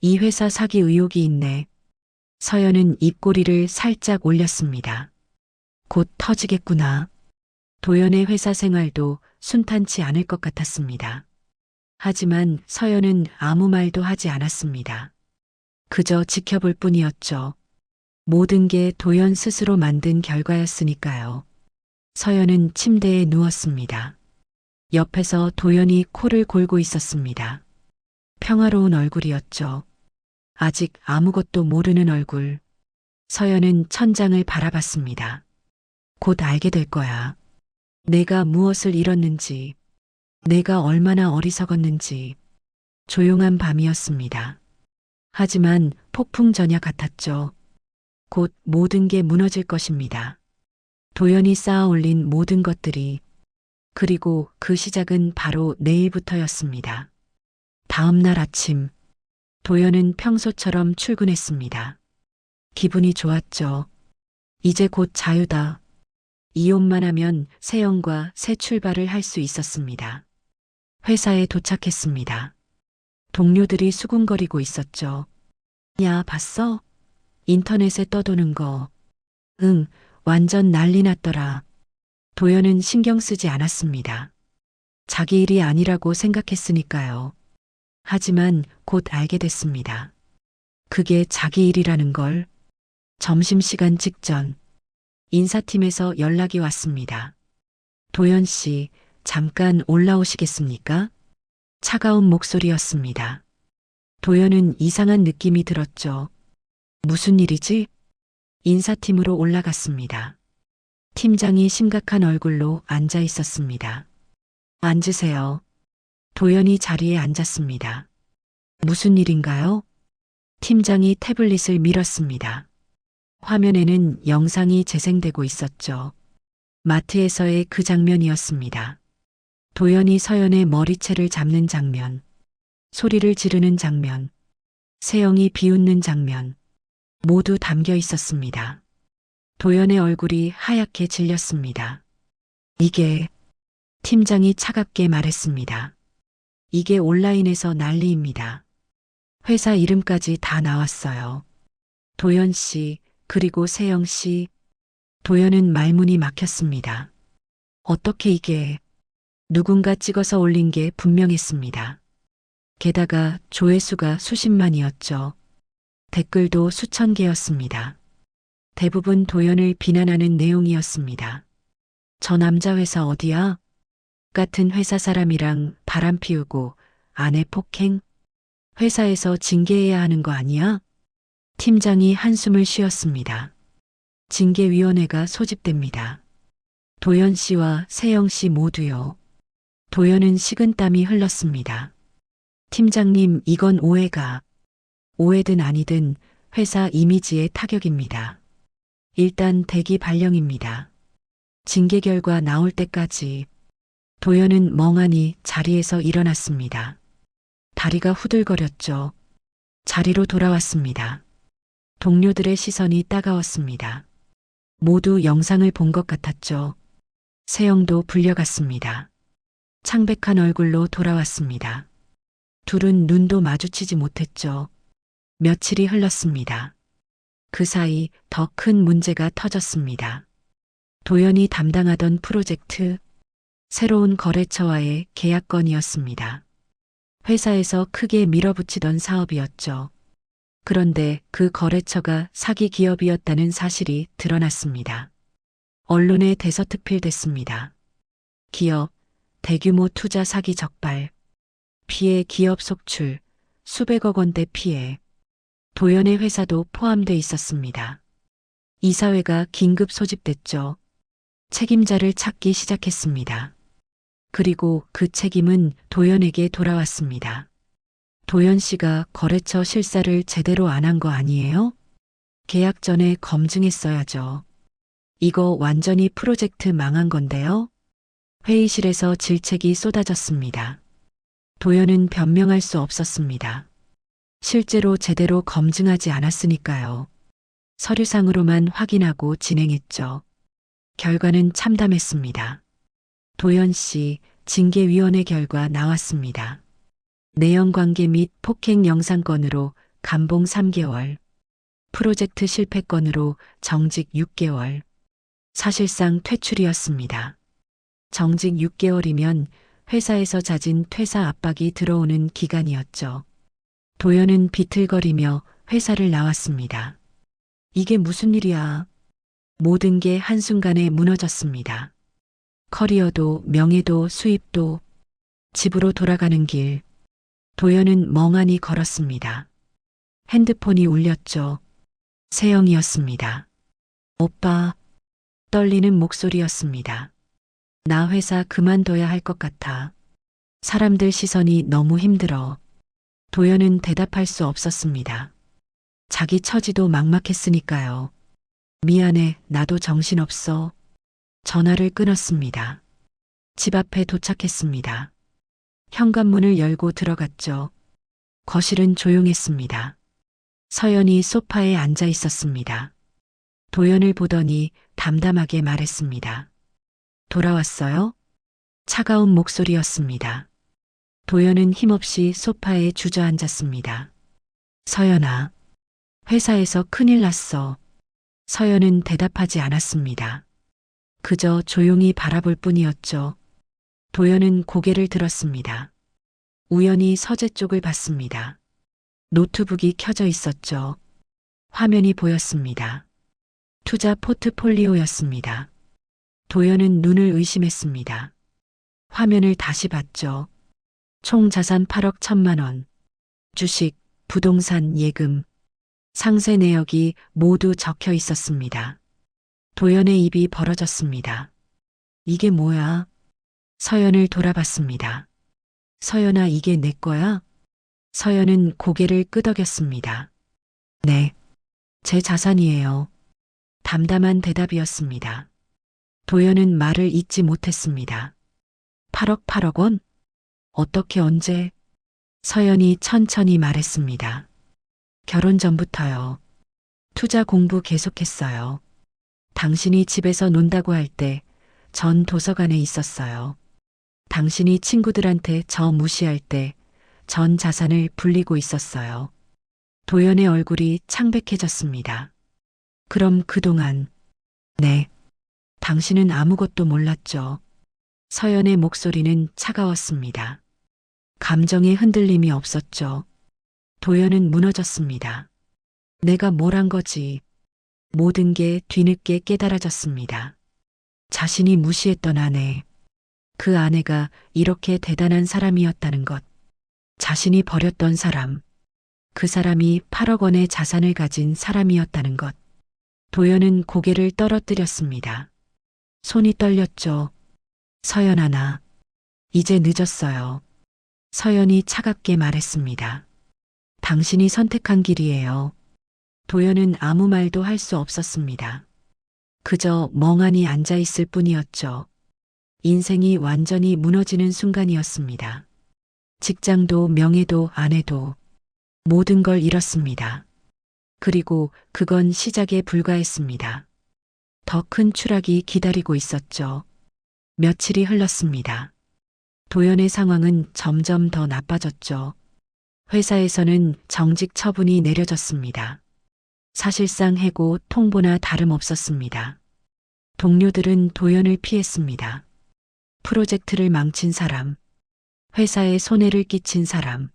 이 회사 사기 의혹이 있네. 서연은 입꼬리를 살짝 올렸습니다. 곧 터지겠구나. 도연의 회사 생활도 순탄치 않을 것 같았습니다. 하지만 서연은 아무 말도 하지 않았습니다. 그저 지켜볼 뿐이었죠. 모든 게 도연 스스로 만든 결과였으니까요. 서연은 침대에 누웠습니다. 옆에서 도연이 코를 골고 있었습니다. 평화로운 얼굴이었죠. 아직 아무것도 모르는 얼굴. 서연은 천장을 바라봤습니다. 곧 알게 될 거야. 내가 무엇을 잃었는지, 내가 얼마나 어리석었는지. 조용한 밤이었습니다. 하지만 폭풍 전야 같았죠. 곧 모든 게 무너질 것입니다. 도연이 쌓아 올린 모든 것들이. 그리고 그 시작은 바로 내일부터였습니다. 다음 날 아침, 도연은 평소처럼 출근했습니다. 기분이 좋았죠. 이제 곧 자유다. 이혼만 하면 세영과 새 출발을 할 수 있었습니다. 회사에 도착했습니다. 동료들이 수군거리고 있었죠. 야, 봤어? 인터넷에 떠도는 거. 응, 완전 난리 났더라. 도연은 신경 쓰지 않았습니다. 자기 일이 아니라고 생각했으니까요. 하지만 곧 알게 됐습니다. 그게 자기 일이라는 걸. 점심시간 직전, 인사팀에서 연락이 왔습니다. 도연 씨, 잠깐 올라오시겠습니까? 차가운 목소리였습니다. 도연은 이상한 느낌이 들었죠. 무슨 일이지? 인사팀으로 올라갔습니다. 팀장이 심각한 얼굴로 앉아 있었습니다. 앉으세요. 도연이 자리에 앉았습니다. 무슨 일인가요? 팀장이 태블릿을 밀었습니다. 화면에는 영상이 재생되고 있었죠. 마트에서의 그 장면이었습니다. 도연이 서연의 머리채를 잡는 장면, 소리를 지르는 장면, 세영이 비웃는 장면, 모두 담겨 있었습니다. 도연의 얼굴이 하얗게 질렸습니다. 이게, 팀장이 차갑게 말했습니다. 이게 온라인에서 난리입니다. 회사 이름까지 다 나왔어요. 도연 씨, 그리고 세영 씨. 도연은 말문이 막혔습니다. 어떻게 이게 누군가 찍어서 올린 게 분명했습니다. 게다가 조회수가 수십만이었죠. 댓글도 수천 개였습니다. 대부분 도연을 비난하는 내용이었습니다. 저 남자 회사 어디야? 같은 회사 사람이랑 바람 피우고 아내 폭행? 회사에서 징계해야 하는 거 아니야? 팀장이 한숨을 쉬었습니다. 징계위원회가 소집됩니다. 도연 씨와 세영 씨 모두요. 도연은 식은땀이 흘렀습니다. 팀장님, 이건 오해든 아니든 회사 이미지의 타격입니다. 일단 대기 발령입니다. 징계 결과 나올 때까지. 도연은 멍하니 자리에서 일어났습니다. 다리가 후들거렸죠. 자리로 돌아왔습니다. 동료들의 시선이 따가웠습니다. 모두 영상을 본 것 같았죠. 세영도 불려갔습니다. 창백한 얼굴로 돌아왔습니다. 둘은 눈도 마주치지 못했죠. 며칠이 흘렀습니다. 그 사이 더 큰 문제가 터졌습니다. 도연이 담당하던 프로젝트, 새로운 거래처와의 계약건이었습니다. 회사에서 크게 밀어붙이던 사업이었죠. 그런데 그 거래처가 사기 기업이었다는 사실이 드러났습니다. 언론에 대서특필됐습니다. 기업, 대규모 투자 사기 적발, 피해 기업 속출, 수백억 원대 피해. 도연의 회사도 포함돼 있었습니다. 이사회가 긴급 소집됐죠. 책임자를 찾기 시작했습니다. 그리고 그 책임은 도연에게 돌아왔습니다. 도연 씨가 거래처 실사를 제대로 안 한 거 아니에요? 계약 전에 검증했어야죠. 이거 완전히 프로젝트 망한 건데요? 회의실에서 질책이 쏟아졌습니다. 도연은 변명할 수 없었습니다. 실제로 제대로 검증하지 않았으니까요. 서류상으로만 확인하고 진행했죠. 결과는 참담했습니다. 도연 씨 징계위원회 결과 나왔습니다. 내연관계 및 폭행 영상건으로 감봉 3개월, 프로젝트 실패건으로 정직 6개월, 사실상 퇴출이었습니다. 정직 6개월이면 회사에서 잦은 퇴사 압박이 들어오는 기간이었죠. 도연은 비틀거리며 회사를 나왔습니다. 이게 무슨 일이야? 모든 게 한순간에 무너졌습니다. 커리어도 명예도 수입도. 집으로 돌아가는 길. 도연은 멍하니 걸었습니다. 핸드폰이 울렸죠. 세영이었습니다. 오빠. 떨리는 목소리였습니다. 나 회사 그만둬야 할 것 같아. 사람들 시선이 너무 힘들어. 도연은 대답할 수 없었습니다. 자기 처지도 막막했으니까요. 미안해, 나도 정신없어. 전화를 끊었습니다. 집 앞에 도착했습니다. 현관문을 열고 들어갔죠. 거실은 조용했습니다. 서연이 소파에 앉아 있었습니다. 도연을 보더니 담담하게 말했습니다. 돌아왔어요? 차가운 목소리였습니다. 도연은 힘없이 소파에 주저앉았습니다. 서연아, 회사에서 큰일 났어. 서연은 대답하지 않았습니다. 그저 조용히 바라볼 뿐이었죠. 도연은 고개를 들었습니다. 우연히 서재 쪽을 봤습니다. 노트북이 켜져 있었죠. 화면이 보였습니다. 투자 포트폴리오였습니다. 도연은 눈을 의심했습니다. 화면을 다시 봤죠. 총 자산 8억 1천만 원. 주식, 부동산, 예금, 상세 내역이 모두 적혀 있었습니다. 도연의 입이 벌어졌습니다. 이게 뭐야? 서연을 돌아봤습니다. 서연아, 이게 내 거야? 서연은 고개를 끄덕였습니다. 네, 제 자산이에요. 담담한 대답이었습니다. 도연은 말을 잇지 못했습니다. 8억 원? 어떻게 언제? 서연이 천천히 말했습니다. 결혼 전부터요. 투자 공부 계속했어요. 당신이 집에서 논다고 할 때 전 도서관에 있었어요. 당신이 친구들한테 저 무시할 때 전 자산을 불리고 있었어요. 도연의 얼굴이 창백해졌습니다. 그럼 그동안, 네, 당신은 아무것도 몰랐죠. 서연의 목소리는 차가웠습니다. 감정의 흔들림이 없었죠. 도연은 무너졌습니다. 내가 뭘 한 거지? 모든 게 뒤늦게 깨달아졌습니다. 자신이 무시했던 아내, 그 아내가 이렇게 대단한 사람이었다는 것, 자신이 버렸던 사람, 그 사람이 8억 원의 자산을 가진 사람이었다는 것. 도연은 고개를 떨어뜨렸습니다. 손이 떨렸죠. 서연아, 나 이제 늦었어요. 서연이 차갑게 말했습니다. 당신이 선택한 길이에요. 도연은 아무 말도 할 수 없었습니다. 그저 멍하니 앉아 있을 뿐이었죠. 인생이 완전히 무너지는 순간이었습니다. 직장도 명예도 아내도 모든 걸 잃었습니다. 그리고 그건 시작에 불과했습니다. 더 큰 추락이 기다리고 있었죠. 며칠이 흘렀습니다. 도연의 상황은 점점 더 나빠졌죠. 회사에서는 정직 처분이 내려졌습니다. 사실상 해고 통보나 다름없었습니다. 동료들은 도연을 피했습니다. 프로젝트를 망친 사람, 회사에 손해를 끼친 사람,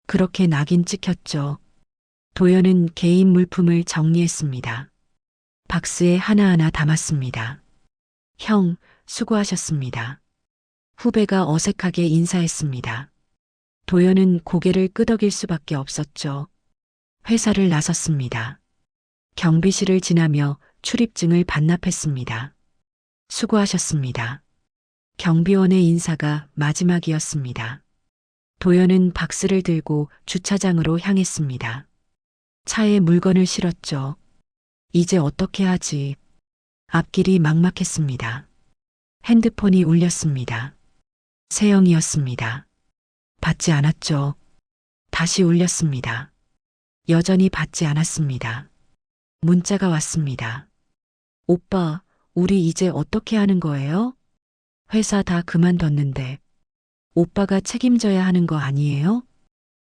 그렇게 낙인 찍혔죠. 도연은 개인 물품을 정리했습니다. 박스에 하나하나 담았습니다. 형, 수고하셨습니다. 후배가 어색하게 인사했습니다. 도연은 고개를 끄덕일 수밖에 없었죠. 회사를 나섰습니다. 경비실을 지나며 출입증을 반납했습니다. 수고하셨습니다. 경비원의 인사가 마지막이었습니다. 도연은 박스를 들고 주차장으로 향했습니다. 차에 물건을 실었죠. 이제 어떻게 하지? 앞길이 막막했습니다. 핸드폰이 울렸습니다. 세영이었습니다. 받지 않았죠. 다시 울렸습니다. 여전히 받지 않았습니다. 문자가 왔습니다. 오빠, 우리 이제 어떻게 하는 거예요? 회사 다 그만뒀는데 오빠가 책임져야 하는 거 아니에요?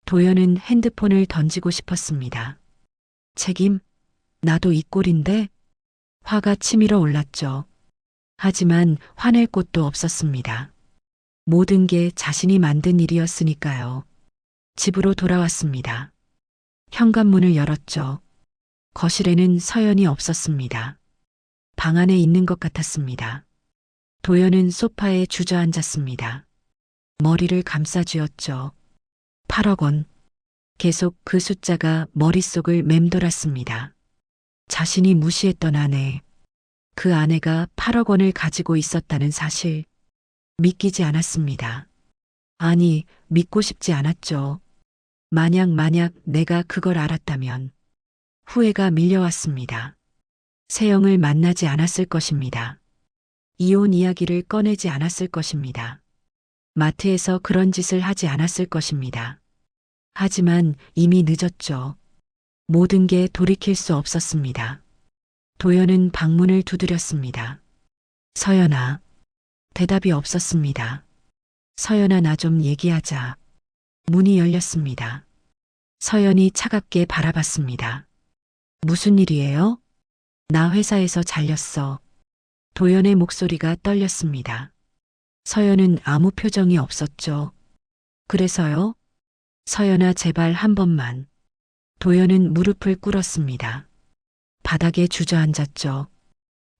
도연은 핸드폰을 던지고 싶었습니다. 책임? 나도 이 꼴인데? 화가 치밀어 올랐죠. 하지만 화낼 곳도 없었습니다. 모든 게 자신이 만든 일이었으니까요. 집으로 돌아왔습니다. 현관문을 열었죠. 거실에는 서연이 없었습니다. 방 안에 있는 것 같았습니다. 도연은 소파에 주저앉았습니다. 머리를 감싸쥐었죠. 8억 원. 계속 그 숫자가 머릿속을 맴돌았습니다. 자신이 무시했던 아내, 그 아내가 8억 원을 가지고 있었다는 사실, 믿기지 않았습니다. 아니, 믿고 싶지 않았죠. 만약 내가 그걸 알았다면 후회가 밀려왔습니다. 세영을 만나지 않았을 것입니다. 이혼 이야기를 꺼내지 않았을 것입니다. 마트에서 그런 짓을 하지 않았을 것입니다. 하지만 이미 늦었죠. 모든 게 돌이킬 수 없었습니다. 도연은 방문을 두드렸습니다. 서연아. 대답이 없었습니다. 서연아, 나 좀 얘기하자. 문이 열렸습니다. 서연이 차갑게 바라봤습니다. 무슨 일이에요? 나 회사에서 잘렸어. 도연의 목소리가 떨렸습니다. 서연은 아무 표정이 없었죠. 그래서요? 서연아, 제발 한 번만. 도연은 무릎을 꿇었습니다. 바닥에 주저앉았죠.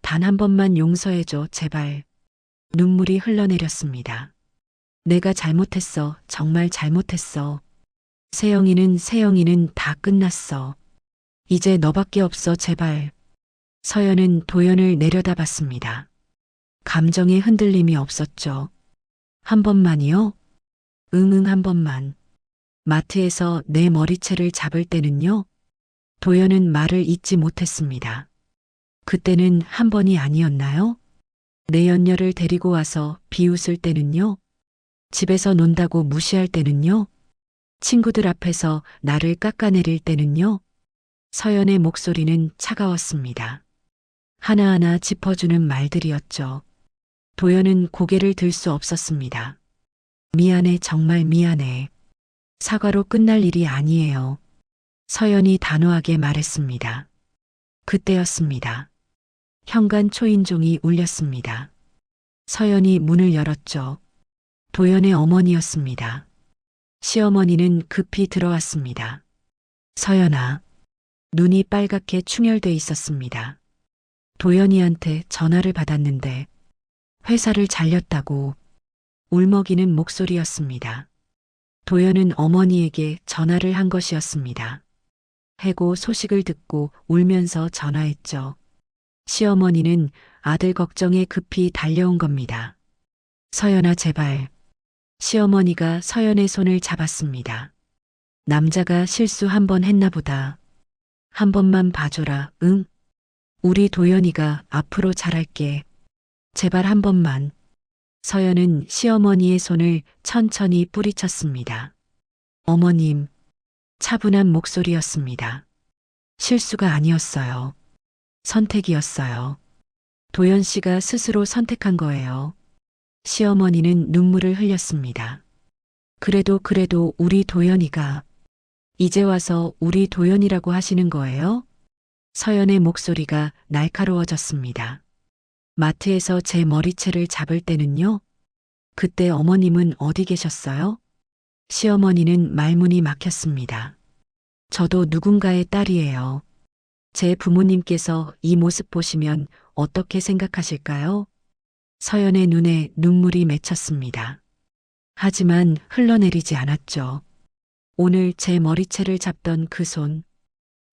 단 한 번만 용서해줘, 제발. 눈물이 흘러내렸습니다. 내가 잘못했어. 정말 잘못했어. 세영이는 다 끝났어. 이제 너밖에 없어. 제발. 서연은 도연을 내려다봤습니다. 감정의 흔들림이 없었죠. 한 번만이요? 응, 한 번만. 마트에서 내 머리채를 잡을 때는요? 도연은 말을 잇지 못했습니다. 그때는 한 번이 아니었나요? 내 연녀를 데리고 와서 비웃을 때는요? 집에서 논다고 무시할 때는요? 친구들 앞에서 나를 깎아내릴 때는요? 서연의 목소리는 차가웠습니다. 하나하나 짚어주는 말들이었죠. 도연은 고개를 들 수 없었습니다. 미안해, 정말 미안해. 사과로 끝날 일이 아니에요. 서연이 단호하게 말했습니다. 그때였습니다. 현관 초인종이 울렸습니다. 서연이 문을 열었죠. 도연의 어머니였습니다. 시어머니는 급히 들어왔습니다. 서연아. 눈이 빨갛게 충혈돼 있었습니다. 도연이한테 전화를 받았는데 회사를 잘렸다고 울먹이는 목소리였습니다. 도연은 어머니에게 전화를 한 것이었습니다. 해고 소식을 듣고 울면서 전화했죠. 시어머니는 아들 걱정에 급히 달려온 겁니다. 서연아, 제발. 시어머니가 서연의 손을 잡았습니다. 남자가 실수 한 번 했나 보다. 한 번만 봐줘라. 응? 우리 도연이가 앞으로 잘할게. 제발 한 번만. 서연은 시어머니의 손을 천천히 뿌리쳤습니다. 어머님. 차분한 목소리였습니다. 실수가 아니었어요. 선택이었어요. 도연 씨가 스스로 선택한 거예요. 시어머니는 눈물을 흘렸습니다. 그래도 우리 도연이가 이제 와서 우리 도연이라고 하시는 거예요? 서연의 목소리가 날카로워졌습니다. 마트에서 제 머리채를 잡을 때는요? 그때 어머님은 어디 계셨어요? 시어머니는 말문이 막혔습니다. 저도 누군가의 딸이에요. 제 부모님께서 이 모습 보시면 어떻게 생각하실까요? 서연의 눈에 눈물이 맺혔습니다. 하지만 흘러내리지 않았죠. 오늘 제 머리채를 잡던 그 손,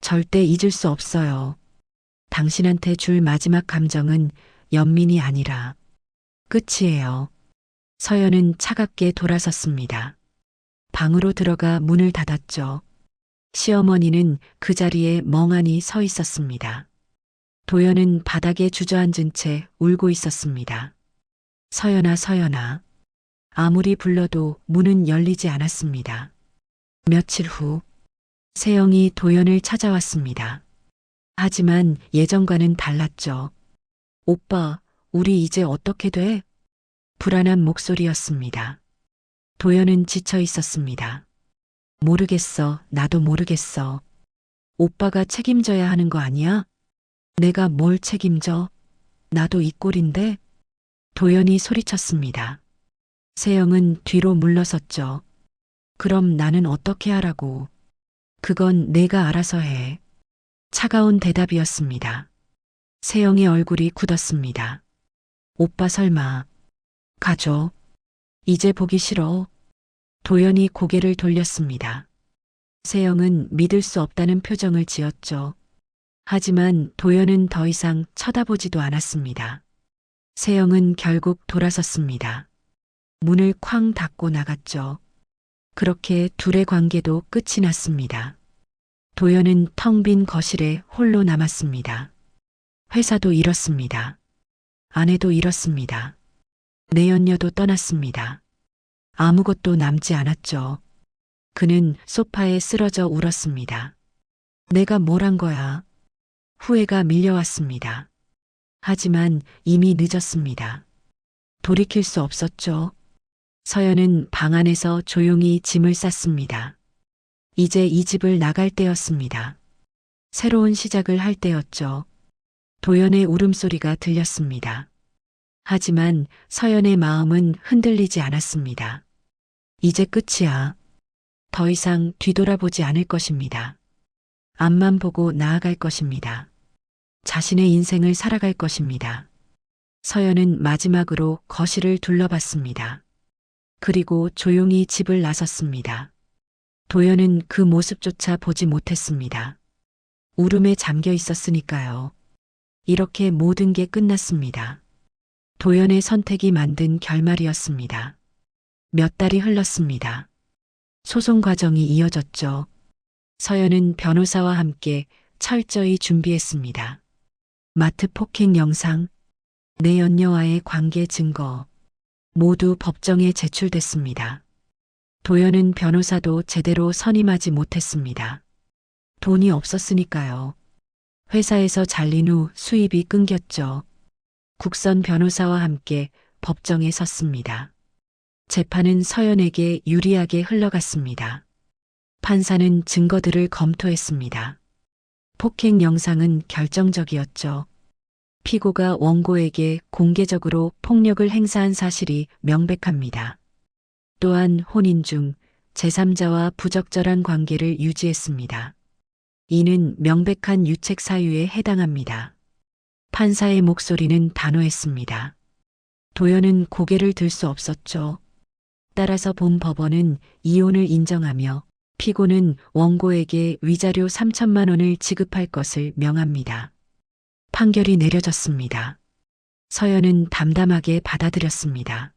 절대 잊을 수 없어요. 당신한테 줄 마지막 감정은 연민이 아니라 끝이에요. 서연은 차갑게 돌아섰습니다. 방으로 들어가 문을 닫았죠. 시어머니는 그 자리에 멍하니 서 있었습니다. 도연은 바닥에 주저앉은 채 울고 있었습니다. 서연아, 서연아. 아무리 불러도 문은 열리지 않았습니다. 며칠 후, 세영이 도연을 찾아왔습니다. 하지만 예전과는 달랐죠. 오빠, 우리 이제 어떻게 돼? 불안한 목소리였습니다. 도연은 지쳐 있었습니다. 모르겠어, 나도 모르겠어. 오빠가 책임져야 하는 거 아니야? 내가 뭘 책임져? 나도 이 꼴인데? 도연이 소리쳤습니다. 세영은 뒤로 물러섰죠. 그럼 나는 어떻게 하라고? 그건 내가 알아서 해. 차가운 대답이었습니다. 세영의 얼굴이 굳었습니다. 오빠 설마 가줘? 이제 보기 싫어. 도연이 고개를 돌렸습니다. 세영은 믿을 수 없다는 표정을 지었죠. 하지만 도연은 더 이상 쳐다보지도 않았습니다. 세영은 결국 돌아섰습니다. 문을 쾅 닫고 나갔죠. 그렇게 둘의 관계도 끝이 났습니다. 도연은 텅 빈 거실에 홀로 남았습니다. 회사도 잃었습니다. 아내도 잃었습니다. 내연녀도 떠났습니다. 아무것도 남지 않았죠. 그는 소파에 쓰러져 울었습니다. 내가 뭘 한 거야? 후회가 밀려왔습니다. 하지만 이미 늦었습니다. 돌이킬 수 없었죠. 서연은 방 안에서 조용히 짐을 쌌습니다. 이제 이 집을 나갈 때였습니다. 새로운 시작을 할 때였죠. 도연의 울음소리가 들렸습니다. 하지만 서연의 마음은 흔들리지 않았습니다. 이제 끝이야. 더 이상 뒤돌아보지 않을 것입니다. 앞만 보고 나아갈 것입니다. 자신의 인생을 살아갈 것입니다. 서연은 마지막으로 거실을 둘러봤습니다. 그리고 조용히 집을 나섰습니다. 도연은 그 모습조차 보지 못했습니다. 울음에 잠겨 있었으니까요. 이렇게 모든 게 끝났습니다. 도연의 선택이 만든 결말이었습니다. 몇 달이 흘렀습니다. 소송 과정이 이어졌죠. 서연은 변호사와 함께 철저히 준비했습니다. 마트 폭행 영상, 내 연녀와의 관계 증거, 모두 법정에 제출됐습니다. 도연은 변호사도 제대로 선임하지 못했습니다. 돈이 없었으니까요. 회사에서 잘린 후 수입이 끊겼죠. 국선 변호사와 함께 법정에 섰습니다. 재판은 서연에게 유리하게 흘러갔습니다. 판사는 증거들을 검토했습니다. 폭행 영상은 결정적이었죠. 피고가 원고에게 공개적으로 폭력을 행사한 사실이 명백합니다. 또한 혼인 중 제3자와 부적절한 관계를 유지했습니다. 이는 명백한 유책 사유에 해당합니다. 판사의 목소리는 단호했습니다. 도연은 고개를 들 수 없었죠. 따라서 본 법원은 이혼을 인정하며 피고는 원고에게 위자료 3천만 원을 지급할 것을 명합니다. 판결이 내려졌습니다. 서연은 담담하게 받아들였습니다.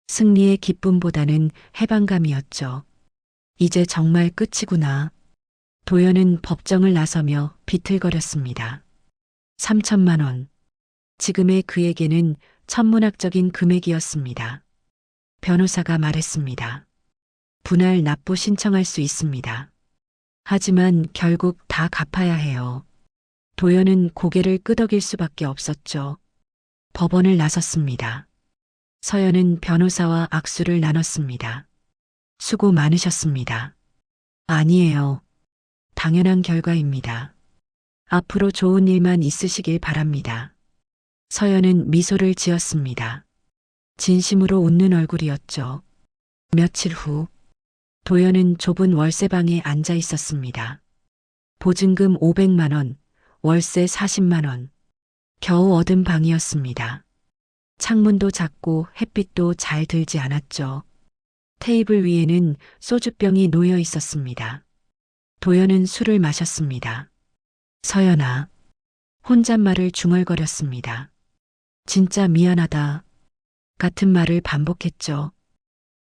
승리의 기쁨보다는 해방감이었죠. 이제 정말 끝이구나. 도연은 법정을 나서며 비틀거렸습니다. 3천만 원. 지금의 그에게는 천문학적인 금액이었습니다. 변호사가 말했습니다. 분할 납부 신청할 수 있습니다. 하지만 결국 다 갚아야 해요. 도연은 고개를 끄덕일 수밖에 없었죠. 법원을 나섰습니다. 서연은 변호사와 악수를 나눴습니다. 수고 많으셨습니다. 아니에요. 당연한 결과입니다. 앞으로 좋은 일만 있으시길 바랍니다. 서연은 미소를 지었습니다. 진심으로 웃는 얼굴이었죠. 며칠 후 도연은 좁은 월세방에 앉아 있었습니다. 보증금 500만 원, 월세 40만 원. 겨우 얻은 방이었습니다. 창문도 작고 햇빛도 잘 들지 않았죠. 테이블 위에는 소주병이 놓여 있었습니다. 도연은 술을 마셨습니다. 서연아. 혼잣말을 중얼거렸습니다. 진짜 미안하다. 같은 말을 반복했죠.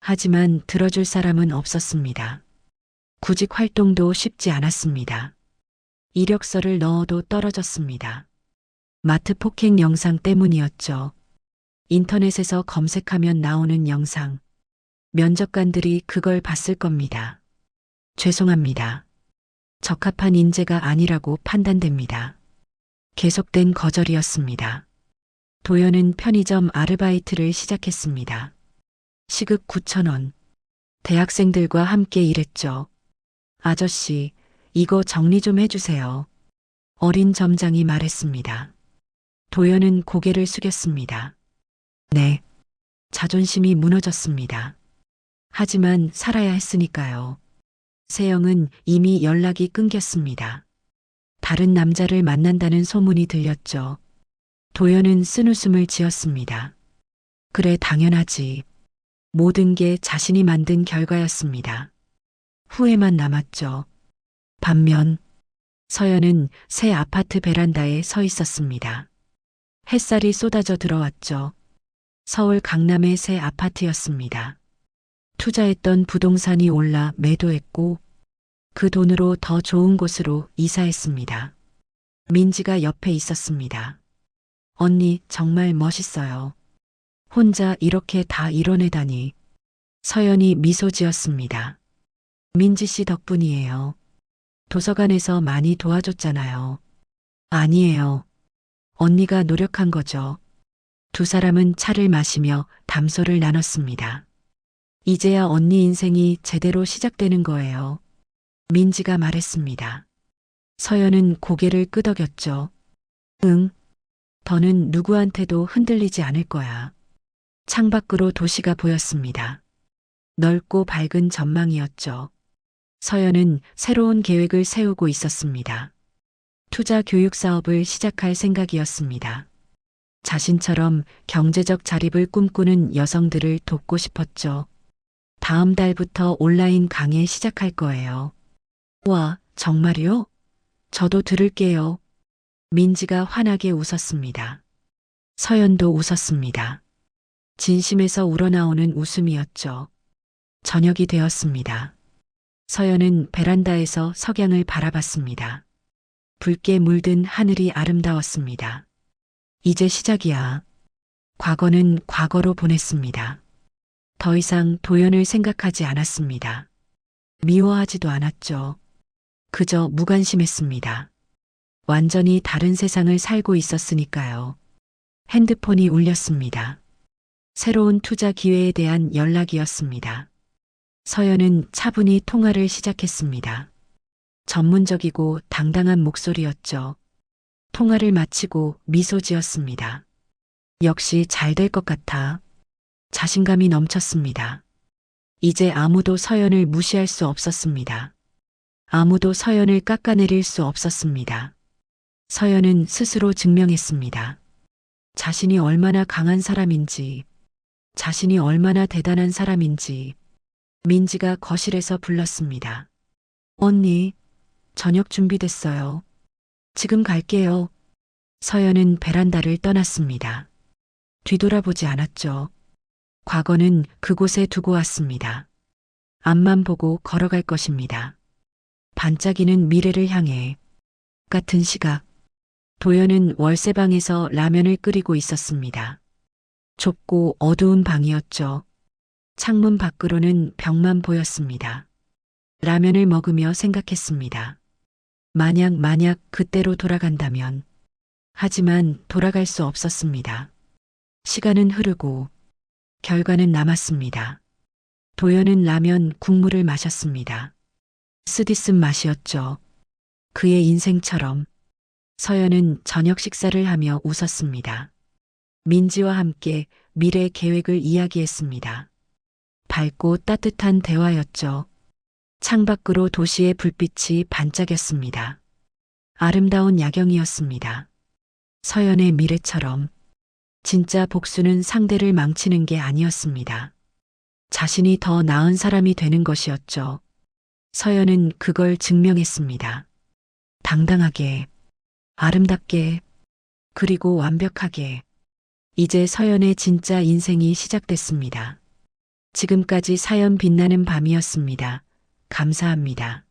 하지만 들어줄 사람은 없었습니다. 구직 활동도 쉽지 않았습니다. 이력서를 넣어도 떨어졌습니다. 마트 폭행 영상 때문이었죠. 인터넷에서 검색하면 나오는 영상. 면접관들이 그걸 봤을 겁니다. 죄송합니다. 적합한 인재가 아니라고 판단됩니다. 계속된 거절이었습니다. 도연은 편의점 아르바이트를 시작했습니다. 시급 9,000원. 대학생들과 함께 일했죠. 아저씨, 이거 정리 좀 해주세요. 어린 점장이 말했습니다. 도연은 고개를 숙였습니다. 네. 자존심이 무너졌습니다. 하지만 살아야 했으니까요. 세영은 이미 연락이 끊겼습니다. 다른 남자를 만난다는 소문이 들렸죠. 도연은 쓴웃음을 지었습니다. 그래, 당연하지. 모든 게 자신이 만든 결과였습니다. 후회만 남았죠. 반면 서연은 새 아파트 베란다에 서 있었습니다. 햇살이 쏟아져 들어왔죠. 서울 강남의 새 아파트였습니다. 투자했던 부동산이 올라 매도했고 그 돈으로 더 좋은 곳으로 이사했습니다. 민지가 옆에 있었습니다. 언니 정말 멋있어요. 혼자 이렇게 다 이뤄내다니. 서연이 미소 지었습니다. 민지 씨 덕분이에요. 도서관에서 많이 도와줬잖아요. 아니에요. 언니가 노력한 거죠. 두 사람은 차를 마시며 담소를 나눴습니다. 이제야 언니 인생이 제대로 시작되는 거예요. 민지가 말했습니다. 서연은 고개를 끄덕였죠. 응. 더는 누구한테도 흔들리지 않을 거야. 창밖으로 도시가 보였습니다. 넓고 밝은 전망이었죠. 서연은 새로운 계획을 세우고 있었습니다. 투자 교육 사업을 시작할 생각이었습니다. 자신처럼 경제적 자립을 꿈꾸는 여성들을 돕고 싶었죠. 다음 달부터 온라인 강의 시작할 거예요. 와, 정말요? 저도 들을게요. 민지가 환하게 웃었습니다. 서연도 웃었습니다. 진심에서 우러나오는 웃음이었죠. 저녁이 되었습니다. 서연은 베란다에서 석양을 바라봤습니다. 붉게 물든 하늘이 아름다웠습니다. 이제 시작이야. 과거는 과거로 보냈습니다. 더 이상 도연을 생각하지 않았습니다. 미워하지도 않았죠. 그저 무관심했습니다. 완전히 다른 세상을 살고 있었으니까요. 핸드폰이 울렸습니다. 새로운 투자 기회에 대한 연락이었습니다. 서연은 차분히 통화를 시작했습니다. 전문적이고 당당한 목소리였죠. 통화를 마치고 미소 지었습니다. 역시 잘 될 것 같아. 자신감이 넘쳤습니다. 이제 아무도 서연을 무시할 수 없었습니다. 아무도 서연을 깎아내릴 수 없었습니다. 서연은 스스로 증명했습니다. 자신이 얼마나 강한 사람인지, 자신이 얼마나 대단한 사람인지. 민지가 거실에서 불렀습니다. 언니, 저녁 준비됐어요. 지금 갈게요. 서연은 베란다를 떠났습니다. 뒤돌아보지 않았죠. 과거는 그곳에 두고 왔습니다. 앞만 보고 걸어갈 것입니다. 반짝이는 미래를 향해. 같은 시각, 도연은 월세방에서 라면을 끓이고 있었습니다. 좁고 어두운 방이었죠. 창문 밖으로는 벽만 보였습니다. 라면을 먹으며 생각했습니다. 만약 그때로 돌아간다면. 하지만 돌아갈 수 없었습니다. 시간은 흐르고 결과는 남았습니다. 도연은 라면 국물을 마셨습니다. 쓰디쓴 맛이었죠. 그의 인생처럼. 서연은 저녁 식사를 하며 웃었습니다. 민지와 함께 미래 계획을 이야기했습니다. 밝고 따뜻한 대화였죠. 창밖으로 도시의 불빛이 반짝였습니다. 아름다운 야경이었습니다. 서연의 미래처럼. 진짜 복수는 상대를 망치는 게 아니었습니다. 자신이 더 나은 사람이 되는 것이었죠. 서연은 그걸 증명했습니다. 당당하게, 아름답게, 그리고 완벽하게. 이제 서연의 진짜 인생이 시작됐습니다. 지금까지 사연 빛나는 밤이었습니다. 감사합니다.